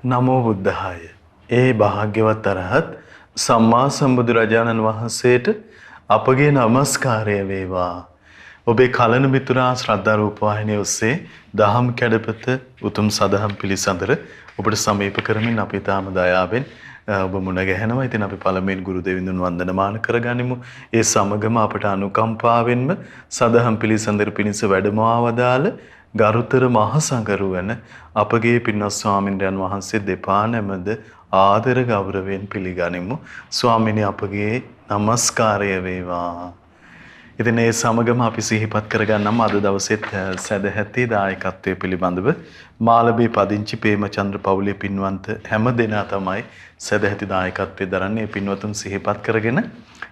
නමෝ බුද්ධාය. ඒ භාග්‍යවත් අරහත් සම්මා සම්බුදුරජාණන් වහන්සේට අපගේ নমස්කාරය වේවා. ඔබේ කලන මිතුරා ශ්‍රද්ධා රූපවාහිනිය ඔස්සේ දහම් කැඩපත උතුම් සදහම් පිළිසඳර ඔබට සමීප කරමින් අපි තාම දයාවෙන් ඔබ මුණ ගැහෙනවා. ඉතින් අපි පළමුවෙන් ගුරු දෙවිඳුන් වන්දනමාන කරගනිමු. ඒ සමගම අපට අනුකම්පාවෙන්ම සදහම් පිළිසඳර පිණිස වැඩමවා වදාළ ගරුතර මහ සංඝරුවන අපගේ පින්වත් ස්වාමින්වයන් වහන්සේ දෙපා නැමද ආදර ගෞරවයෙන් පිළිගනිමු. ස්වාමිනේ අපගේ নমස්කාරය වේවා. ඉතින් ඒ සමගම අපි සිහිපත් කරගන්නම් අද දවසේත් සදැහැති දායකත්වයේ පිළිබඳව මාළඹේ පදිංචි පේමචන්ද්‍ර පවුලේ පින්වන්ත හැම දෙනා තමයි සදැහැති දායකත්වයේ දරන්නේ. පින්වතුන් සිහිපත් කරගෙන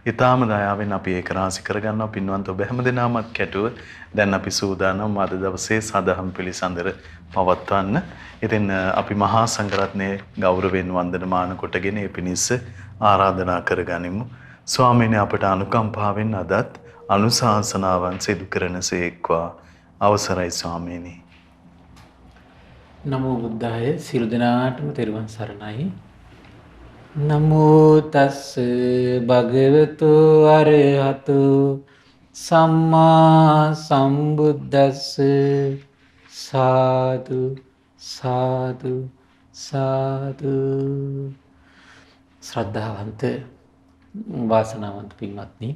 ඊටාම දයාවෙන් අපි ඒක රාශි කරගන්නවා. පින්වන්ත ඔබ හැම දෙනාමත් කැටුව දැන් අපි සූදානම් අද දවසේ සදහම් පිළිසඳර පවත්වන්න. ඉතින් අපි මහා සංඝරත්නයේ ගෞරවයෙන් වන්දනමාන කොටගෙන ඒ පිණිස ආරාධනා කරගනිමු. ස්වාමීන් අපට අනුකම්පාවෙන් අදත් අනුශාසනාවන් සිදු කරනසේක්වා. අවසරයි ස්වාමීනි. නමෝ බුද්ධාය. සියලු දෙනාටම තෙරුවන් සරණයි. නමෝ තස් භගවතු අරහතු සම්මා සම්බුද්දස්ස. සාදු සාදු සාදු. ශ්‍රද්ධාවන්ත වාසනාවන්ත පින්වත්නි,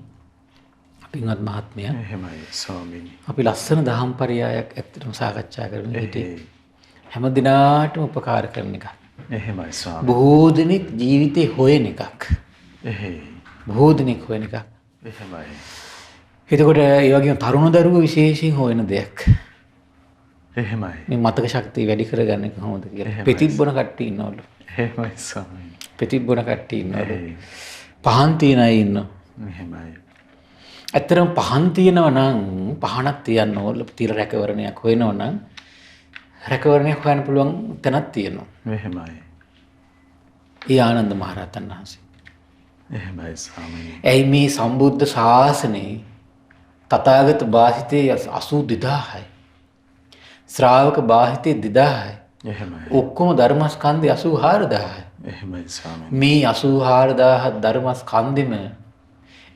පින්වත් මහත්මයා, එහෙමයි ස්වාමීනි. අපි ලස්සන දහම් පරයයක් ඇත්තටම සාකච්ඡා කරමින් හිටියේ. හැම දිනාටම උපකාර කරන එකක්. එහෙමයි ස්වාමීනි. බොහෝ දෙනෙක් ජීවිතේ හොයන එකක්. එහෙයි. බොහෝ දෙනෙක් හොයන එකක්. එහෙමයි. එතකොට ඒ වගේම තරුණ දරුවෝ විශේෂයෙන් හොයන දෙයක්. එහෙමයි. මේ මතක ශක්තිය වැඩි කරගන්න කොහොමද කියලා. පෙතිත් බොන කට්ටිය ඉන්නවලු. එහෙමයි ස්වාමීනි. පෙතිත් බොන කට්ටිය ඉන්නවලු. පහන් තියන අය ඉන්නවා. එහෙමයි. ඇත්තටම පහන් තියනවා නම් පහනක් තියන්න ඕන. තියලා රැකවරණයක් හොයනවා නම් රැකවරණයක් හොයන්න පුළුවන් තැනක් තියෙනවා. එහෙමයි. ඒ ආනන්ද මහරහතන් වහන්සේ. එහෙමයි ස්වාමීනි. ඇයි මේ සම්බුද්ධ ශාසනේ තථාගත භාෂිතේ 82000යි. ශ්‍රාවක භාෂිතේ 2000යි. එහෙමයි. ඔක්කොම ධර්මස්කන්ධය 84000යි. එහෙමයි ස්වාමීනි. මේ 84000 ධර්මස්කන්ධෙම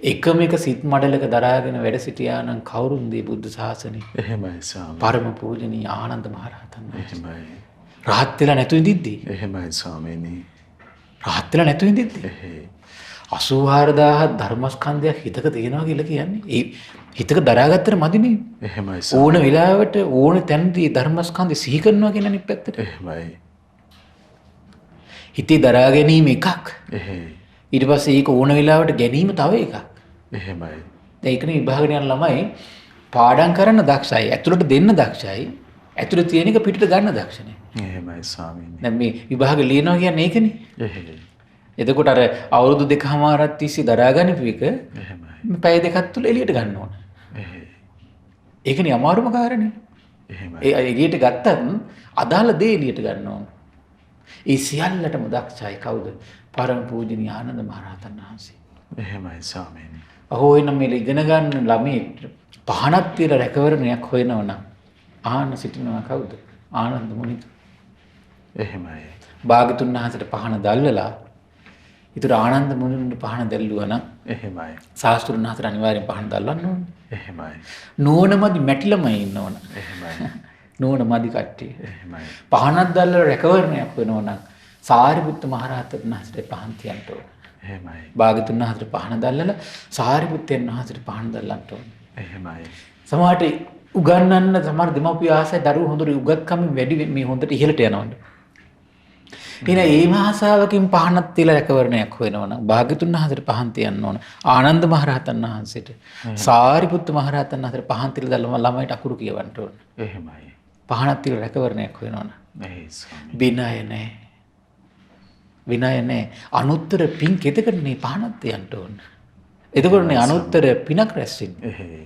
එකම එක සිත් මඩලක දරාගෙන වැඩ සිටියා නම් කවුරුන් දී බුද්ධ ශාසනේ? එහෙමයි ස්වාමීනි. පරම පූජනීය ආනන්ද මහරහතන් වහන්සේ. එහෙමයි. රහත් වෙලා නැතු ඉඳිද්දී. එහෙමයි ස්වාමීනි. රහත් වෙලා නැතු ඉඳිද්දී. එහෙයි. 84000 ධර්මස්කන්ධයක් හිතක තියෙනවා කියලා කියන්නේ ඒ හිතක දරාගත්තට මදිනේ. එහෙමයි. ඕන වෙලාවට ඕන තැනදී ධර්මස්කන්ධය සිහි කරනවා කියන අනිත් පැත්තට. එහෙමයි. හිතේ දරා ගැනීම එකක්. එහෙයි. ඊට පස්සේ ඒක ඕන වෙලාවට ගැනීම තව එකක්. එහෙමයි. දැන් ඒකනේ විභාගන යන ළමයි පාඩම් කරන්න දක්ෂයි, ඇතුළට දෙන්න දක්ෂයි, ඇතුළේ තියෙන එක පිටට ගන්න දක්ෂ නැහැ. එහෙමයි ස්වාමීනි. දැන් මේ විභාග ලියනවා කියන්නේ ඒකනේ. එහෙයි. එතකොට අර අවුරුදු 2කමාරක් තිස්සේ දරාගනිපු එක එහෙමයි. මේ පැය දෙකක් තුල එළියට ගන්න ඕන. එහෙයි. ඒකනේ අමාරුම කාරණේ. එහෙමයි. ඒ එළියට ගත්තත් අදාළ දේ එළියට ගන්න ඕන. ඒ සියල්ලටම දක්ෂයි කවුද? පරම පූජනීය ආනන්ද මහරහතන් වහන්සේ. එහෙමයි ස්වාමීනි. අහෝ එනම් මේ ඉගෙන ගන්න ළමයෙක් පහනක් තියලා රැකවරණයක් හොයනවා නම් ආන්න සිටිනවා කවුද? ආනන්ද මුනිතු. එහෙමයි. භාගතුන් වහන්සේට පහන දැල්ලලා ඊතර ආනන්ද මුනිතුන්ට පහන දැල්ලුවා නම් එහෙමයි. ශාස්ත්‍රුන් වහන්සේට අනිවාර්යෙන් පහන දැල්ලන්න ඕනේ. එහෙමයි. නෝනමදි මැටිලමයි ඉන්නවන. එහෙමයි. නෝනමදි කට්ටිය. එහෙමයි. පහනක් දැල්ලලා රැකවරණයක් වෙනවා නම් සාරිපුත්ත මහරහතන් වහන්සේට පහන් තියන්න ඕනේ. එහෙමයි. භාගතුන් වහන්සේට පහන දැල්ලලා සාරිපුත්තයන් වහන්සේට පහන දැල්ලන්න ඕනේ. එහෙමයි. සමහරට උගන්වන්න සමහර දෙමව්පිය ආසයි දරුවෝ හොඳට උගත්කම වැඩි මේ හොඳට ඉහළට යනවලු. එහෙනම් ඒ භාෂාවකින් පහනක් තියලා රැකවරණයක් හොයනවා නම් භාග්‍යතුන් වහන්සේට පහන් තියන්න ඕන. ආනන්ද මහරහතන් වහන්සේට සාරිපුත්ත මහරහතන් වහන්සේට පහන් තියලා දැල්ලම ළමයිට අකුරු කියවන්න ඕන. එහෙමයි. පහනක් තියලා රැකවරණයක් හොයනවා නම්. එහෙයි ස්වාමීනි. විනය නැහැ. විනය නැහැ. අනුත්තර පින් කෙතකටනේ පහනක් තියන්න ඕන. එතකොටනේ අනුත්තර පිනක් රැස් වෙන්නේ. එහෙයි.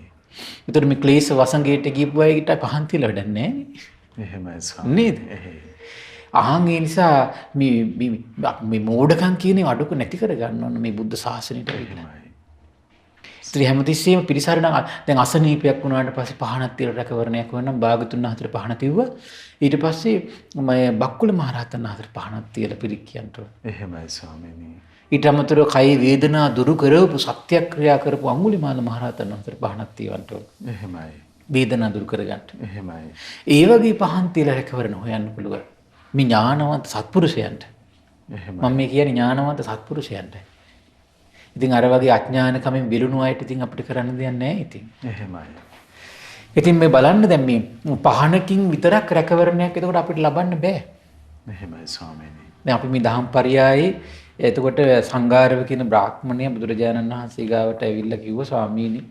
ඒතර මේ ක්ලේශ වසංගයට ගියපු අයකට පහන් තියලා වැඩක් නැහැ නේ. එහෙමයි ස්වාමීනි. නේද? එහෙයි. අහන් ඒ නිසා මේ මෝඩකම් කියන අඩුක නැති කර ගන්න ඕන මේ බුද්ධ ශාසනයට ඇවිල්ලා. ඉතින් හැමතිස්සෙම පිළිසරණ දැන් අසනීපයක් වුණාට පස්සේ පහනක් තියලා රැකවරණයක් වෙනනම් භාගතුන් වහන්සේට පහන තිව්වා. ඊට පස්සේ මම බක්කුල මහරහතන් වහන්සේට පහනක් තියලා පිරික්කියන්ට. එහෙමයි ස්වාමීනි. ඊට අමතරව කයි වේදනා දුරු කරවපු සත්‍යක්‍රියා කරපු අඟුලිමාල මහරහතන් වහන්සේට පහනක් තියවන්ට. එහෙමයි. වේදනා දුරු කරගන්න. එහෙමයි. ඒ වගේ පහන් තියලා රැකවරණ හොයන්න පුළුවන්. මේ ඥානවන්ත සත්පුරුෂයන්ට. එහෙමයි. මම මේ කියන්නේ ඥානවන්ත සත්පුරුෂයන්ට. ඉතින් අර වගේ අඥානකමින් විලුණු අයට ඉතින් අපිට කරන්න දෙයක් නැහැ ඉතින්. එහෙමයි. ඉතින් මේ බලන්න දැන් මේ පහනකින් විතරක් රැකවරණයක් එතකොට අපිට ලබන්න බෑ. එහෙමයි ස්වාමීනි. දැන් අපි මේ දහම් පරයයේ එතකොට සංඝාරව කියන බ්‍රාහ්මණය බුදුරජාණන් වහන්සේ ගාවට ඇවිල්ලා කිව්වා ස්වාමීනි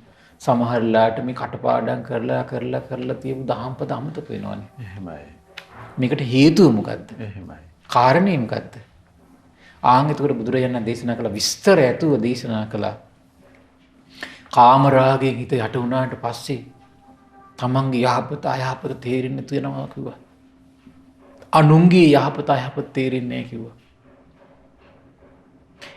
සමහරලාට මේ කටපාඩම් කරලා තියපු දහම් පද අමතක වෙනවනේ. එහෙමයි. මේකට හේතුව මොකද්ද? එහෙමයි. කාරණේ මොකද්ද? ආන් එතකොට බුදුරජාණන් දේශනා කළ විස්තර ඇතුව දේශනා කළා. කාමරාගයෙන් හිත යට වුණාට පස්සේ තමන්ගේ යහපත අයහපත තේරෙන්නේ නැතු වෙනවා කිව්වා. අනුන්ගේ යහපත අයහපත තේරෙන්නේ නැහැ කිව්වා.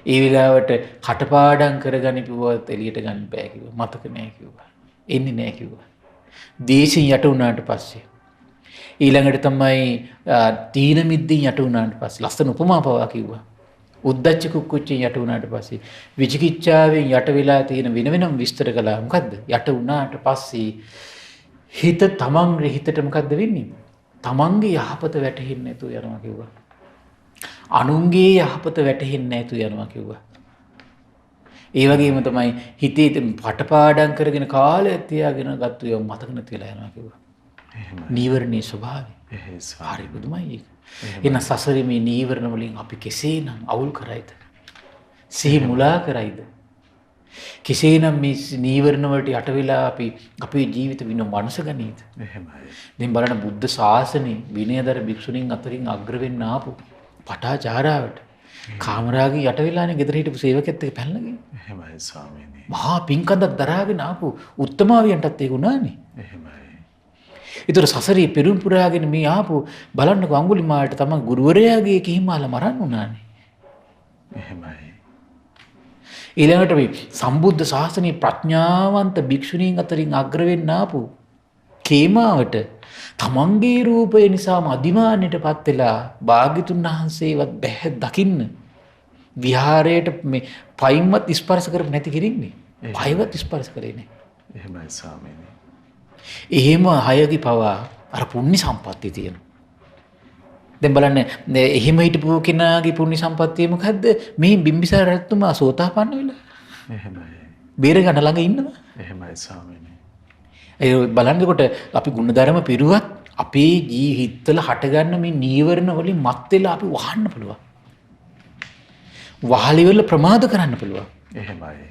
ඒ වෙලාවට කටපාඩම් කරගනිපුවත් එළියට ගන්න බෑ කිව්වා. මතක නැහැ කිව්වා. එන්නේ නැහැ කිව්වා. දේශයෙන් යට වුණාට පස්සේ ඊළඟට තමයි තීන මිද්දෙන් යට වුණාට පස්සේ ලස්සන උපමා පවා කිව්වා. උද්දච්ච කුක්කුච්චෙන් යට වුණාට පස්සේ විචිකිච්ඡාවෙන් යට වෙලා තියෙන වෙනම විස්තර කළා. මොකද්ද? යට වුණාට පස්සේ හිත තමන්ගේ හිතට මොකද්ද වෙන්නේ? තමන්ගේ යහපත වැටහෙන්නේ නැතුව යනවා කිව්වා. අනුන්ගේ යහපත වැටහෙන්නේ නැතුව යනවා කිව්වා. ඒ වගේම තමයි හිතේ පටපාඩම් කරගෙන කාලය තියාගෙන ගත්තු ඒවා මතක නැති වෙලා යනවා කිව්වා. එහෙමයි. නීවරණේ ස්වභාවය. එහෙයි හරි පුදුමයි ඒක. එන සසරේ මේ නීවරණ වලින් අපි කෙසේනම් අවුල් කරයිද? සිහි මුලා කරයිද? කෙසේනම් මේ නීවරණ වලට යට වෙලා අපි අපේ ජීවිත වින මනස ගනීද? එහෙමයි. දැන් බලන්න බුද්ධ ශාසනේ විනයදර භික්ෂුණීන් අතරින් අග්‍ර වෙන්න ආපු පටාචාරාවට කාමරාගේ යට වෙලානේ ගෙදර හිටපු සේවකෙත් එක්ක පැනලාගෙන. එහෙමයි ස්වාමීනි. මහා පිංකඳක් දරාගෙන ආපු උත්තමාවියන්ටත් ඒක උනානේ. එහෙමයි. ඒතර සසරේ පෙරම් පුරාගෙන මේ ආපු බලන්නකො අඟුලිමාලට තමයි ගුරුවරයාගේ කිහිමාල මරන්න උනානේ. එහෙමයි. ඊළඟට මේ සම්බුද්ධ ශාසනයේ ප්‍රඥාවන්ත භික්ෂුණීන් අතරින් අග්‍ර වෙන්න ආපු කේමාවට තමන්ගේ රූපය නිසාම අදිමානයටපත් වෙලා භාග්‍යතුන් වහන්සේවත් බැහැ දකින්න විහාරයට මේ පයින්වත් ස්පර්ශ කරපු නැති කෙනෙක්නේ. පයවත් ස්පර්ශ කරේ නැහැ. එහෙමයි ස්වාමීනි. එහෙම හයගේ පවා අර පුණ්‍ය සම්පත්තිය තියෙනවා. දැන් බලන්න එහෙම හිටපු කෙනාගේ පුණ්‍ය සම්පත්තිය මොකද්ද? මේ බිම්බිසාර රජතුමා සෝතාපන්න වෙලා. එහෙමයි. බේර ගන්න ළඟ ඉන්නවා. එහෙමයි ස්වාමීනි. ඒ බලන්නකොට අපි ගුණධර්ම පිරුවත් අපේ ජීවිතවල හටගන්න මේ නීවරණ වලින් මත් වෙලා අපි වහන්න පුළුවන්. වහලි වල ප්‍රමාද කරන්න පුළුවන්. එහෙමයි.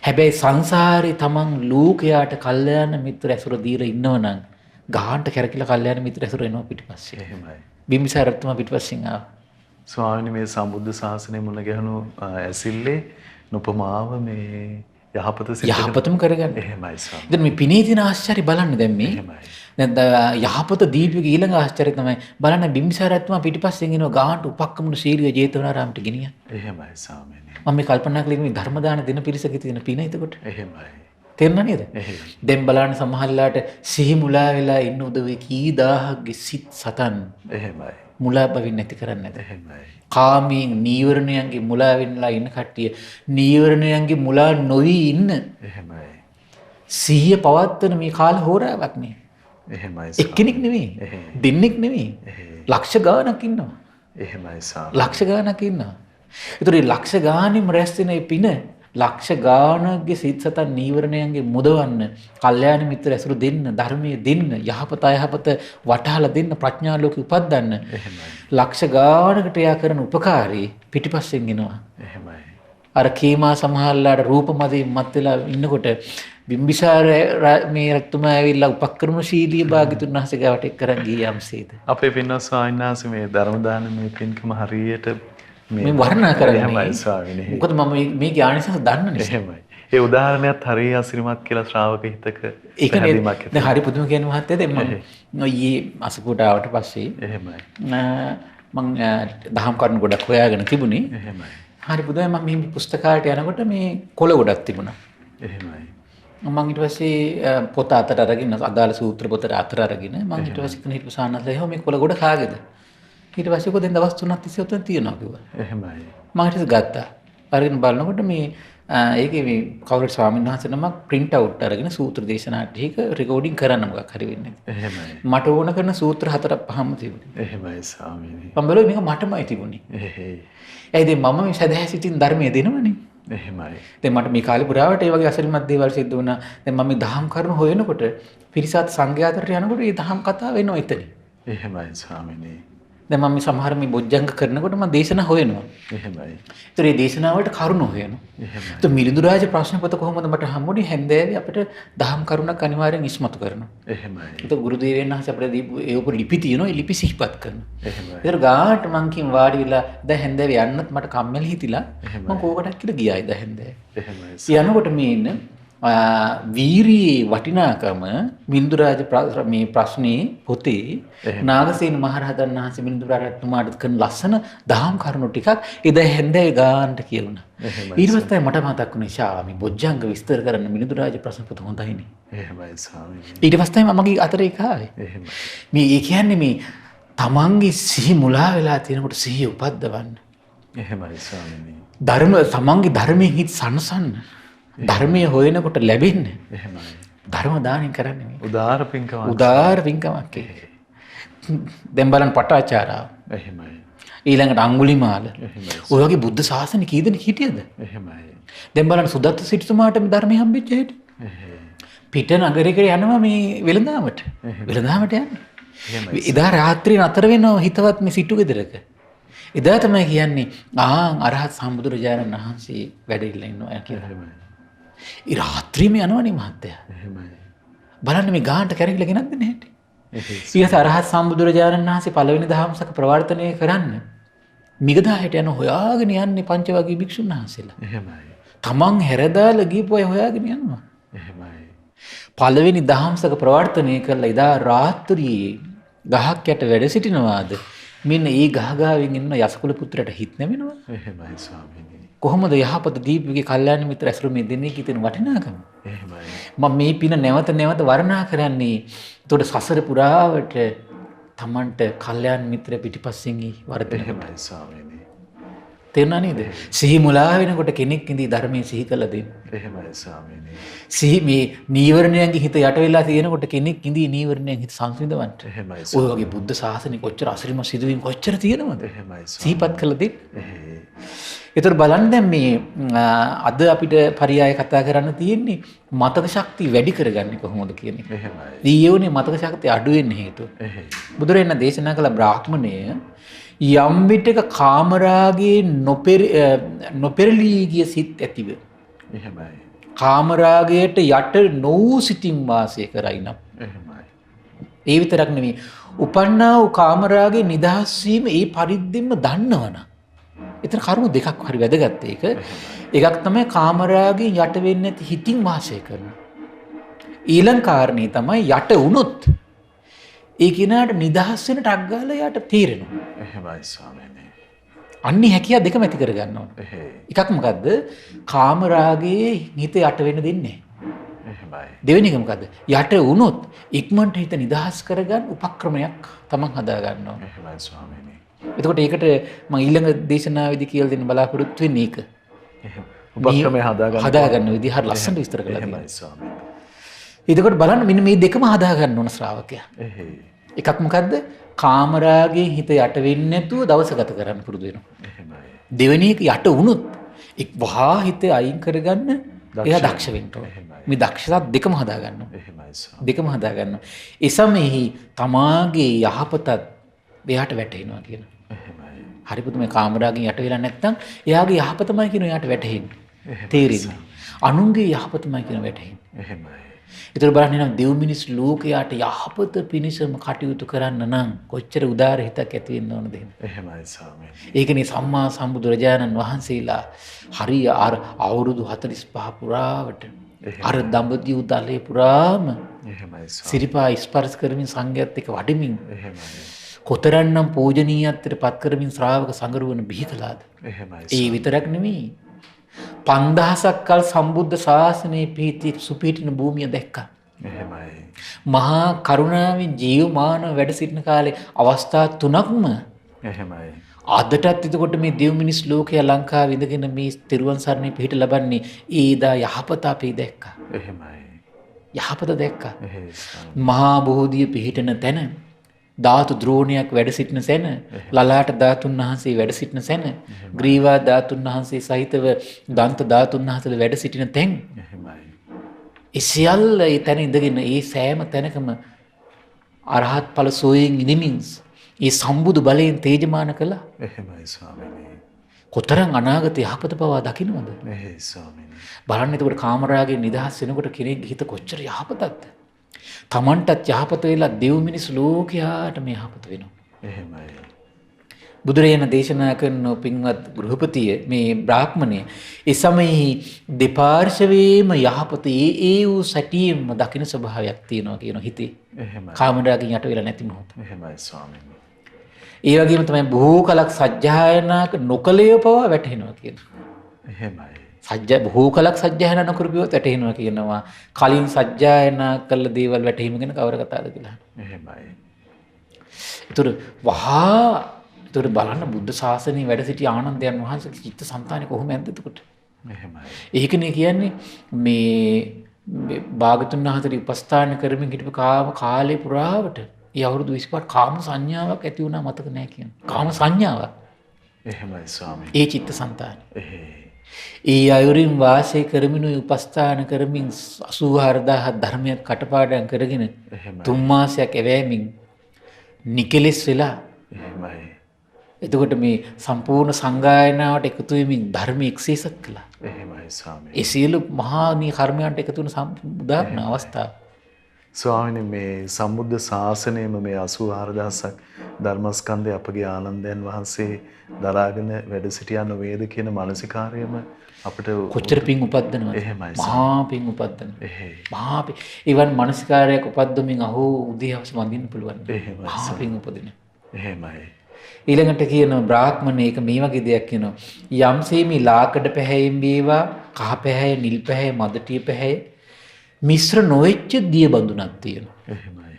හැබැයි සංසාරේ තමන් ලෝකයාට කල්යාණ මිත්‍ර ඇසුර දීලා ඉන්නවනම් ගාහන්ට කැරකිලා කල්යාණ මිත්‍ර ඇසුර එනවා පිටිපස්සේ. එහෙමයි. බිම්බිසාර රජතුමා පිටිපස්සෙන් ආවා. ස්වාමීනි මේ සම්බුද්ධ ශාසනය මුල ගැහුණු ඇසිල්ලේ නුපමාව මේ යහපත සිතට යහපතම කරගන්න. එහෙමයි ස්වාමී. දැන් මේ පිනේ තියෙන ආශ්චර්ය බලන්න දැන් මේ. එහෙමයි. දැන් යහපත දීපික ඊළඟ ආශ්චර්ය තමයි බලන්න බිම්බිසාර රජතුමා පිටිපස්සෙන් එනවා ගාහන්ට උපක්කමුණු ශීලිය ජේතවනාරාමයට ගෙනියන්න. එහෙමයි ස්වාමීනි. මම මේ කල්පනා කළේ මේ ධර්ම දාන දෙන පිරිසක තියෙන පින එතකොට. එහෙමයි. තේරුණා නේද? එහෙමයි. දැන් බලන්න සමහරලාට සිහි මුලා වෙලා ඉන්න උදවේ කී දහහක්ගේ සිත් සතන් එහෙමයි. මුලා බවින් නැති කරන්නේ නැද? එහෙමයි. කාමයෙන් නීවරණයන්ගේ මුලා වෙන්නලා ඉන්න කට්ටිය නීවරණයන්ගේ මුලා නොවි ඉන්න එහෙමයි. සිහිය පවත්වන මේ කාල හෝරාවක් නේ. එහෙමයි. එක්කෙනෙක් නෙවෙයි. දෙන්නෙක් නෙවෙයි. ලක්ෂ ගාණක් ඉන්නවා. එහෙමයි ස්වාමී. ලක්ෂ ගාණක් ඉන්නවා. ඒතර මේ ලක්ෂ ගාණෙම රැස් වෙන මේ පින ලක්ෂ ගාණක්ගේ සිත් සතන් නීවරණයන්ගේ මුදවන්න, කල්යාණ මිත්‍ර ඇසුරු දෙන්න, ධර්මයේ දෙන්න, යහපත අයහපත වටහලා දෙන්න, ප්‍රඥා ලෝකෙ උපද්දන්න. එහෙමයි. ලක්ෂ ගාණකට එයා කරන උපකාරී පිටිපස්සෙන් එනවා. එහෙමයි. අර කීමා සමහරලාට රූප මදයෙන් මත් වෙලා ඉන්නකොට බිම්බිසාර මේ රජතුමා ඇවිල්ලා උපක්‍රමශීලී භාග්‍යතුන් වහන්සේ ගාවට එක් කරන් ගියාම්සේද. අපේ පින්වත් ස්වාමීන් වහන්සේ මේ ධර්ම දානමය පින්කම හරියට මේ වර්ණනා කරන්නේ. එහෙමයි ස්වාමීනි. මොකද මම මේ ඥානසස දන්න නිසා. එහෙමයි. ඒ උදාහරණයත් හරිය අසිරිමත් කියලා ශ්‍රාවක හිතක ඒක නේද? දැන් හරි පුදුම කියන මහත්තයා දැන් මම ඊයේ අසපුවට ආවට පස්සේ එහෙමයි. මම දහම් කරුණු ගොඩක් හොයාගෙන තිබුණේ. එහෙමයි. හරි පුදුමයි මම මේ පුස්තකාලයට යනකොට මේ කොළ ගොඩක් තිබුණා. එහෙමයි. මම ඊට පස්සේ පොත අතට අරගෙන අදාළ සූත්‍ර පොත අතට අරගෙන මම ඊට පස්සේ කෙනෙක් සාන්නත් ලැබුවා මේ කොළ ගොඩ කාගේද ඊට පස්සේ කොහෙන්ද දවස් 3ක් තිස්සේ උතන තියනවා කිව්වා. එහෙමයි. මම ඊට පස්සේ ගත්තා. අරගෙන බලනකොට මේ ඒකේ මේ කවුරුත් ස්වාමීන් වහන්සේ නමක් print out අරගෙන සූත්‍ර දේශනා ටික රෙකෝඩින් කරන්න මොකක් හරි වෙන්නේ. එහෙමයි. මට ඕන කරන සූත්‍ර 4ක් 5ම තිබුණේ. එහෙමයි ස්වාමීනි. මම බැලුවා මේක මටමයි තිබුණේ. එහෙයි. ඒ ඉතින් මම මේ සදහැ සිටින් ධර්මයේ දෙනවනේ. එහෙමයි. දැන් මට මේ කාලේ පුරාවට ඒ වගේ අසලිමත් දේවල් සිද්ධ වුණා. දැන් මම මේ දහම් කරුණු හොයනකොට පිරිසත් සංඝයාතට යනකොට මේ දහම් කතාව එනවා එතන. එහෙමයි ස්වාමීනි. දැන් මම මේ සමහර මේ බොජ්ජංග කරනකොට මම දේශනා හොයනවා. එහෙමයි. ඒතර මේ දේශනා වලට කරුණු හොයනවා. එහෙමයි. ඒතර මිලිඳු රාජ ප්‍රශ්න පොත කොහොමද මට හම්බුනේ හැන්දෑවේ අපිට දහම් කරුණක් අනිවාර්යෙන් ඉස්මතු කරනවා. එහෙමයි. ඒතර ගුරු දේවයන් වහන්සේ අපිට දීපු ඒ උප ලිපි තියෙනවා. ඒ ලිපි සිහිපත් කරනවා. එහෙමයි. ඒතර ගාට මං කින් වාඩි වෙලා දැන් හැන්දෑවේ යන්නත් මට කම්මැලි හිතිලා මං කෝකටක් කියලා ගියායි දැන් හැන්දෑවේ. එහෙමයි. යනකොට මේ ඉන්න වීරියේ වටිනාකම මිලිඳුරාජ මේ ප්‍රශ්නේ පොතේ නාගසේන මහරහතන් වහන්සේ මිලිඳුරාජතුමාට කරන ලස්සන දහම් කරුණු ටිකක් එදා හැන්දෑවේ ගානට කියුණා. ඊට පස්සේ මට මතක් වුණේ ශාමි බොජ්ජංග විස්තර කරන්න මිලිඳුරාජ ප්‍රශ්න පොත හොඳයිනේ. එහෙමයි ස්වාමීනි. ඊට පස්සේ මගේ අතරේ කාවේ. එහෙමයි. මේ ඒ කියන්නේ මේ තමන්ගේ සිහි මුලා වෙලා තියෙනකොට සිහිය උපද්දවන්න. එහෙමයි ස්වාමීනි. තමන්ගේ ධර්මයෙන් හිත සනසන්න. ධර්මයේ හොයනකොට ලැබෙන්නේ. එහෙමයි. ධර්ම දානෙන් කරන්නේ මේ. උදාර පින්කමක්. උදාර පින්කමක් ඒ. දැන් බලන්න පටාචාරාව. එහෙමයි. ඊළඟට අඟුලිමාල. එහෙමයි. ඔය වගේ බුද්ධ ශාසන කී දෙනෙක් හිටියද? එහෙමයි. දැන් බලන්න සුදත්ත සිටුතුමාට මේ ධර්මය හම්බෙච්ච හැටි. එහෙයි. පිට නගරයකට යනවා මේ වෙළඳාමට. වෙළඳාමට යන්නේ. එහෙමයි. එදා රාත්‍රියේ නතර වෙනවා හිතවත් මේ සිටු ගෙදරක. එදා තමයි කියන්නේ අරහත් සම්බුදුරජාණන් වහන්සේ වැඩ ඉල්ල ඉන්නවා කියලා. එහෙමයි. ඒ රාත්‍රියේම යනවනේ මහත්තයා. එහෙමයි. බලන්න මේ ගානට කැරකිලා ගෙනත් දෙන්නේ නැහැටි. එහෙයි. ඊට අරහත් සම්බුදුරජාණන් වහන්සේ පළවෙනි දහම්සක ප්‍රවර්තනය කරන්න මිගදායට යන හොයාගෙන යන්නේ පංචවගී භික්ෂුන් වහන්සේලා. එහෙමයි. තමන් හැරදාලා ගිහපු අය හොයාගෙන යනවා. එහෙමයි. පළවෙනි දහම්සක ප්‍රවර්තනය කළා එදා රාත්‍රියේ ගහක් යට වැඩ සිටිනවාද මෙන්න ඒ ගහගාවෙන් ඉන්න යසකුල පුත්‍රයාට හිත නැවෙනවා. එහෙමයි ස්වාමීනි. කොහොමද යහපත දීපුගේ කල්යාණ මිත්‍ර ඇසුරු මේ දෙන්නේ කිතෙන වටිනාකම. එහෙමයි. මම මේ පින නැවත නැවත වර්ණනා කරන්නේ එතකොට සසර පුරාවට තමන්ට කල්යාණ මිත්‍ර පිටිපස්සෙන් වර්ධනය. එහෙමයි ස්වාමීනි. තේරුණා නේද? සිහි මුලා වෙනකොට කෙනෙක් ඉඳී ධර්මයේ සිහි කළ දෙන්න. එහෙමයි ස්වාමීනි. සිහි මේ නීවරණයන්ගේ හිත යට වෙලා තියෙනකොට කෙනෙක් ඉඳී නීවරණයන් හිත සංසිඳවන්න. එහෙමයි. ඔය වගේ බුද්ධ ශාසනය කොච්චර අසිරිමත් සිදුවීම් කොච්චර තියෙනවද? එහෙමයි. සිහිපත් කළ දෙන්න. එහෙයි. ඒතර බලන්න දැන් මේ අද අපිට පරියාය කතා කරන්න තියෙන්නේ මතක ශක්තිය වැඩි කරගන්නේ කොහොමද කියන එක. එහෙමයි. ඊයෝනේ මතක ශක්තිය අඩු වෙන්න හේතුව. එහෙයි. බුදුරජාණන් දේශනා කළ බ්‍රාහ්මණය යම් විටක කාමරාගේ නොපෙරළී ගිය සිත් ඇතිව එහෙමයි. කාමරාගයට යට නොවූ සිතින් වාසය කරයි නම් එහෙමයි. ඒ විතරක් නෙමෙයි උපන්නා වූ කාමරාගේ නිදහස් වීම ඒ පරිද්දෙන්ම දන්නවනම් එතන කරුණු දෙකක් හරි වැදගත් ඒක. එකක් තමයි කාමරාගෙන් යට වෙන්නේ නැති හිතින් වාසය කරනවා. ඊළඟ කාරණේ තමයි යට වුණොත් ඒ කෙනාට නිදහස් වෙන ටක් ගාලා යාට තීරෙනවා. එහෙමයි ස්වාමීනි. අන්නේ හැකියාව දෙකම ඇති කර ගන්න ඕනේ. එහෙයි. එකක් මොකද්ද? කාමරාගේ හිත යට වෙන්න දෙන්නේ නැහැ. එහෙමයි. දෙවෙනි එක මොකද්ද? යට වුණොත් ඉක්මනට හිත නිදහස් කරගන්න උපක්‍රමයක් තමන් හදා ගන්න ඕනේ. එහෙමයි ස්වාමීනි. එතකොට ඒකට මම ඊළඟ දේශනාවේදී කියලා දෙන්න බලාපොරොත්තු වෙන්නේ ඒක. එහෙම. උපක්‍රමය හදාගන්න විදිහ හරි ලස්සනට විස්තර කළා තියෙනවා. එහෙමයි ස්වාමීනි. එතකොට බලන්න මෙන්න මේ දෙකම හදා ගන්න ඕන ශ්‍රාවකයා. එහෙයි. එකක් මොකද්ද? කාමරාගේ හිත යට වෙන්නේ නැතුව දවස ගත කරන්න පුරුදු වෙනවා. එහෙමයි. දෙවෙනි එක යට වුණොත් එක් වහා හිත අයින් කරගන්න එයා දක්ෂ වෙන්න ඕනේ. එහෙමයි. මේ දක්ෂතා දෙකම හදා ගන්න ඕනේ. එහෙමයි ස්වාමීනි. දෙකම හදා ගන්න. ඒ සමෙහි තමාගේ යහපතත් එයාට වැටහෙනවා කියන. එහෙමයි. හරි පුදුමයි කාමරාගෙන් යට වෙලා නැත්නම් එයාගේ යහපතමයි කියන එයාට වැටහෙන්නේ. තේරෙන්නේ. අනුන්ගේ යහපතමයි කියන වැටහෙන්නේ. එහෙමයි. ඒතර බලන්න නම් දෙව් මිනිස් ලෝකයට යහපත පිණිසම කටයුතු කරන්න නම් කොච්චර උදාර හිතක් ඇති වෙන්න ඕනද එහෙම. එහෙමයි ස්වාමීනි. ඒකනේ සම්මා සම්බුදුරජාණන් වහන්සේලා හරිය අවුරුදු 45 පුරාවට අර දඹදිව් දලේ පුරාම එහෙමයි ස්වාමීනි. සිරිපා ස්පර්ශ කරමින් සංඝයාත් එක්ක වඩමින් එහෙමයි. කොතරම්නම් පූජනීයත්වයට පත් කරමින් ශ්‍රාවක සංගරුවන බිහි කළාද. එහෙමයි. ඒ විතරක් නෙමෙයි 5000ක් කල් සම්බුද්ධ ශාසනයේ පිහිටි සුපිහිටින භූමිය දැක්කා. එහෙමයි. මහා කරුණාවෙන් ජීවමාන වැඩ සිටින කාලේ අවස්ථා 3ක්ම එහෙමයි. අදටත් එතකොට මේ දෙව් මිනිස් ලෝකයේ ලංකාවේ ඉඳගෙන මේ තිරුවන් සරණේ පිහිට ලබන්නේ ඊදා යහපත අපි දැක්කා. එහෙමයි. යහපත දැක්කා. එහෙයි. මහා බෝධිය පිහිටන තැන ධාතු ද්‍රෝණයක් වැඩ සිටින තැන ලලාට ධාතුන් වහන්සේ වැඩ සිටින තැන ග්‍රීවා ධාතුන් වහන්සේ සහිතව දන්ත ධාතුන් වහන්සේ වැඩ සිටින තැන් එහෙමයි. ඒ සියල්ල ඒ තැන ඉඳගෙන ඒ සෑම තැනකම අරහත් ඵල සෝයෙන් ඉනිමින් ඒ සම්බුදු බලයෙන් තේජමාන කළා. එහෙමයි ස්වාමීනි. කොතරම් අනාගත යහපත පවා දකින්නවද? එහෙයි ස්වාමීනි. බලන්න එතකොට කාමරාගෙන් නිදහස් වෙනකොට කෙනෙක්ගේ හිත කොච්චර යහපතක්ද? තමන්ටත් යහපත වෙලා දෙව් මිනිස් ලෝකයාට මේ යහපත වෙනවා. එහෙමයි. බුදුරජාණන් දේශනා කරන පින්වත් ගෘහපතිය මේ බ්‍රාහ්මණය ඒ සමයේ දෙපාර්ශවයේම යහපත ඒ වූ සැටියෙන්ම දකින ස්වභාවයක් තියෙනවා කියන හිතේ. එහෙමයි. කාමරාගෙන් යට වෙලා නැති මොහොත. එහෙමයි ස්වාමීනි. ඒ වගේම තමයි බොහෝ කලක් සජ්ජායනාක නොකලේ පවා වැටහෙනවා කියනවා. එහෙමයි. බොහෝ කලක් සජ්ජායනා නොකරපියොත් වැටහෙනවා කියනවා. කලින් සජ්ජායනා කළ දේවල් වැටහීම ගැන කවර කතාවද කියලා. එහෙමයි. ඒතර බලන්න බුද්ධ ශාසනයේ වැඩ සිටි ආනන්දයන් වහන්සේගේ චිත්ත සංතානෙ කොහොම ඇද්ද එතකොට? එහෙමයි. ඒකනේ කියන්නේ මේ භාගතුන් වහන්සේ උපස්ථාන කරමින් හිටපු කාලේ පුරාවට ඒ අවුරුදු 25 කාම සංඥාවක් ඇති වුණා මතක නැහැ කියන්නේ. කාම සංඥාවක්. එහෙමයි ස්වාමීනි. ඒ චිත්ත සංතානෙ. එහෙයි. ඒ අයුරින් වාසය කරමින් උපස්ථාන කරමින් 84000 ධර්මයක් කටපාඩම් කරගෙන එහෙමයි. 3 මාසයක් එවෑමින් නිකලෙස් වෙලා එහෙමයි. එතකොට මේ සම්පූර්ණ සංගායනාවට එකතු වෙමින් ධර්ම එක්සේසත් කළා. එහෙමයි ස්වාමීනි. ඒ සියලු මහා නී කර්මයන්ට එකතු වුණ උදාහරණ අවස්ථාව. ස්වාමීනි මේ සම්බුද්ධ ශාසනයේම මේ 84000ක් ධර්මස්කන්ධය අපගේ ආනන්දයන් වහන්සේ දරාගෙන වැඩ සිටියා නොවේද කියන මානසිකාරයම අපිට කොච්චර පිං උපද්දනවද? එහෙමයි. මහා පිං උපද්දන. එහෙයි. මහා පිං. ඊවන් මානසිකාරයක් උපද්දමින් අහෝ උදේ හවස වඳින්න පුළුවන්. එහෙමයි. මහා පිං උපදින. එහෙමයි. ඊළඟට කියන බ්‍රාහ්මණේක මේ වගේ දෙයක් කියනවා. යම්සේ මේ ලාකඩ පැහැයෙන් වේවා කහ පැහැය, නිල් පැහැය, මදටිය පැහැය මිශ්‍ර නොවෙච්ච දිය බඳුනක් තියෙනවා. එහෙමයි.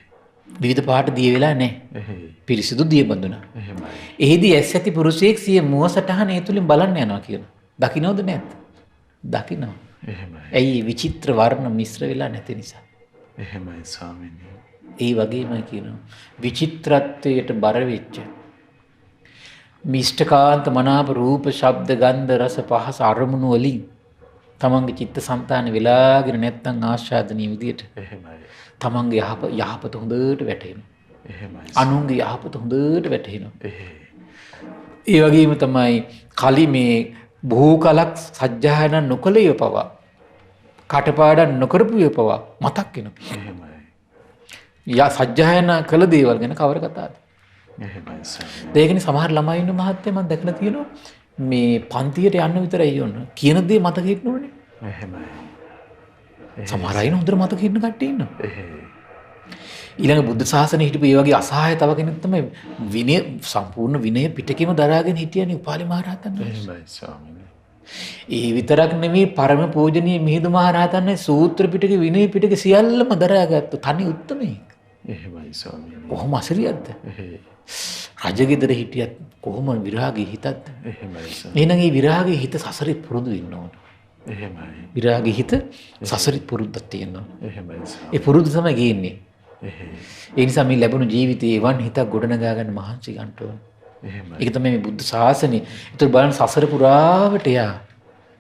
විවිධ පාට දිය වෙලා නැහැ. එහෙයි. පිරිසිදු දිය බඳුනක්. එහෙමයි. එහිදී ඇස් ඇති පුරුෂයෙක් සිය මුව සටහන ඒ තුලින් බලන්න යනවා කියනවා. දකින්නවද නැද්ද? දකින්නවා. එහෙමයි. ඇයි විචිත්‍ර වර්ණ මිශ්‍ර වෙලා නැති නිසා. එහෙමයි ස්වාමීනි. ඒ වගේම කියනවා විචිත්‍රත්වයට බර වෙච්ච මිෂ්ඨකාන්ත මනාප රූප ශබ්ද ගන්ධ රස පහස අරමුණු වලින් තමන්ගේ චිත්ත සංතාන වෙලාගෙන නැත්තම් ආශාදනීය විදියට එහෙමයි. තමන්ගේ යහපත හොඳට වැටහෙනවා. එහෙමයි. අනුන්ගේ යහපත හොඳට වැටහෙනවා. එහෙයි. ඒ වගේම තමයි කලි මේ බොහෝ කලක් සජ්ජායනා නොකළේ පවා කටපාඩම් නොකරපු පවා මතක් වෙනවා. එහෙමයි. සජ්ජායනා කළ දේවල් ගැන කවර කතාවද? එහෙමයි ස්වාමීනි. ඒකනේ සමහර ළමයි ඉන්න මහත්තයා මම දැකලා තියෙනවා මේ පන්තියට යන්න විතරයි යන්න. කියන දේ මතක හිටින්න ඕනේ. එහෙමයි. සමහර අය හොඳට මතක හිටින්න කට්ටිය ඉන්නවා. එහෙයි. ඊළඟ බුද්ධ ශාසනය හිටපු ඒ වගේ අසහාය තව කෙනෙක් තමයි විනය සම්පූර්ණ විනය පිටකෙම දරාගෙන හිටියනේ උපාලි මහරහතන් වහන්සේ. එහෙමයි ස්වාමීනි. ඒ විතරක් නෙමෙයි පරම පූජනීය මිහිඳු මහරහතන් වහන්සේ සූත්‍ර පිටකේ විනය පිටකේ සියල්ලම දරාගත්තු තනි උත්තමයෙක්. එහෙමයි ස්වාමීනි. කොහොම අසිරියක්ද? එහෙයි. රජගෙදර හිටියත් කොහොම විරාගී හිතක්ද? එහෙමයි ස්වාමීනි. එහෙනම් මේ විරාගී හිත සසරේ පුරුදු වෙන්න ඕන. එහෙමයි. විරාගී හිත සසරේ පුරුද්දක් තියෙනවා. එහෙමයි ඒ ස්වාමීනි. පුරුදු තමයි ගේන්නේ. එහෙයි. ඒ නිසා මේ ලැබුණු ජීවිතේ එවන් හිතක් ගොඩනගා ගන්න මහන්සි ගන්න ඕන. එහෙමයි. ඒක තමයි මේ බුද්ධ ශාසනය. ඒතර බලන්න සසර පුරාවට යා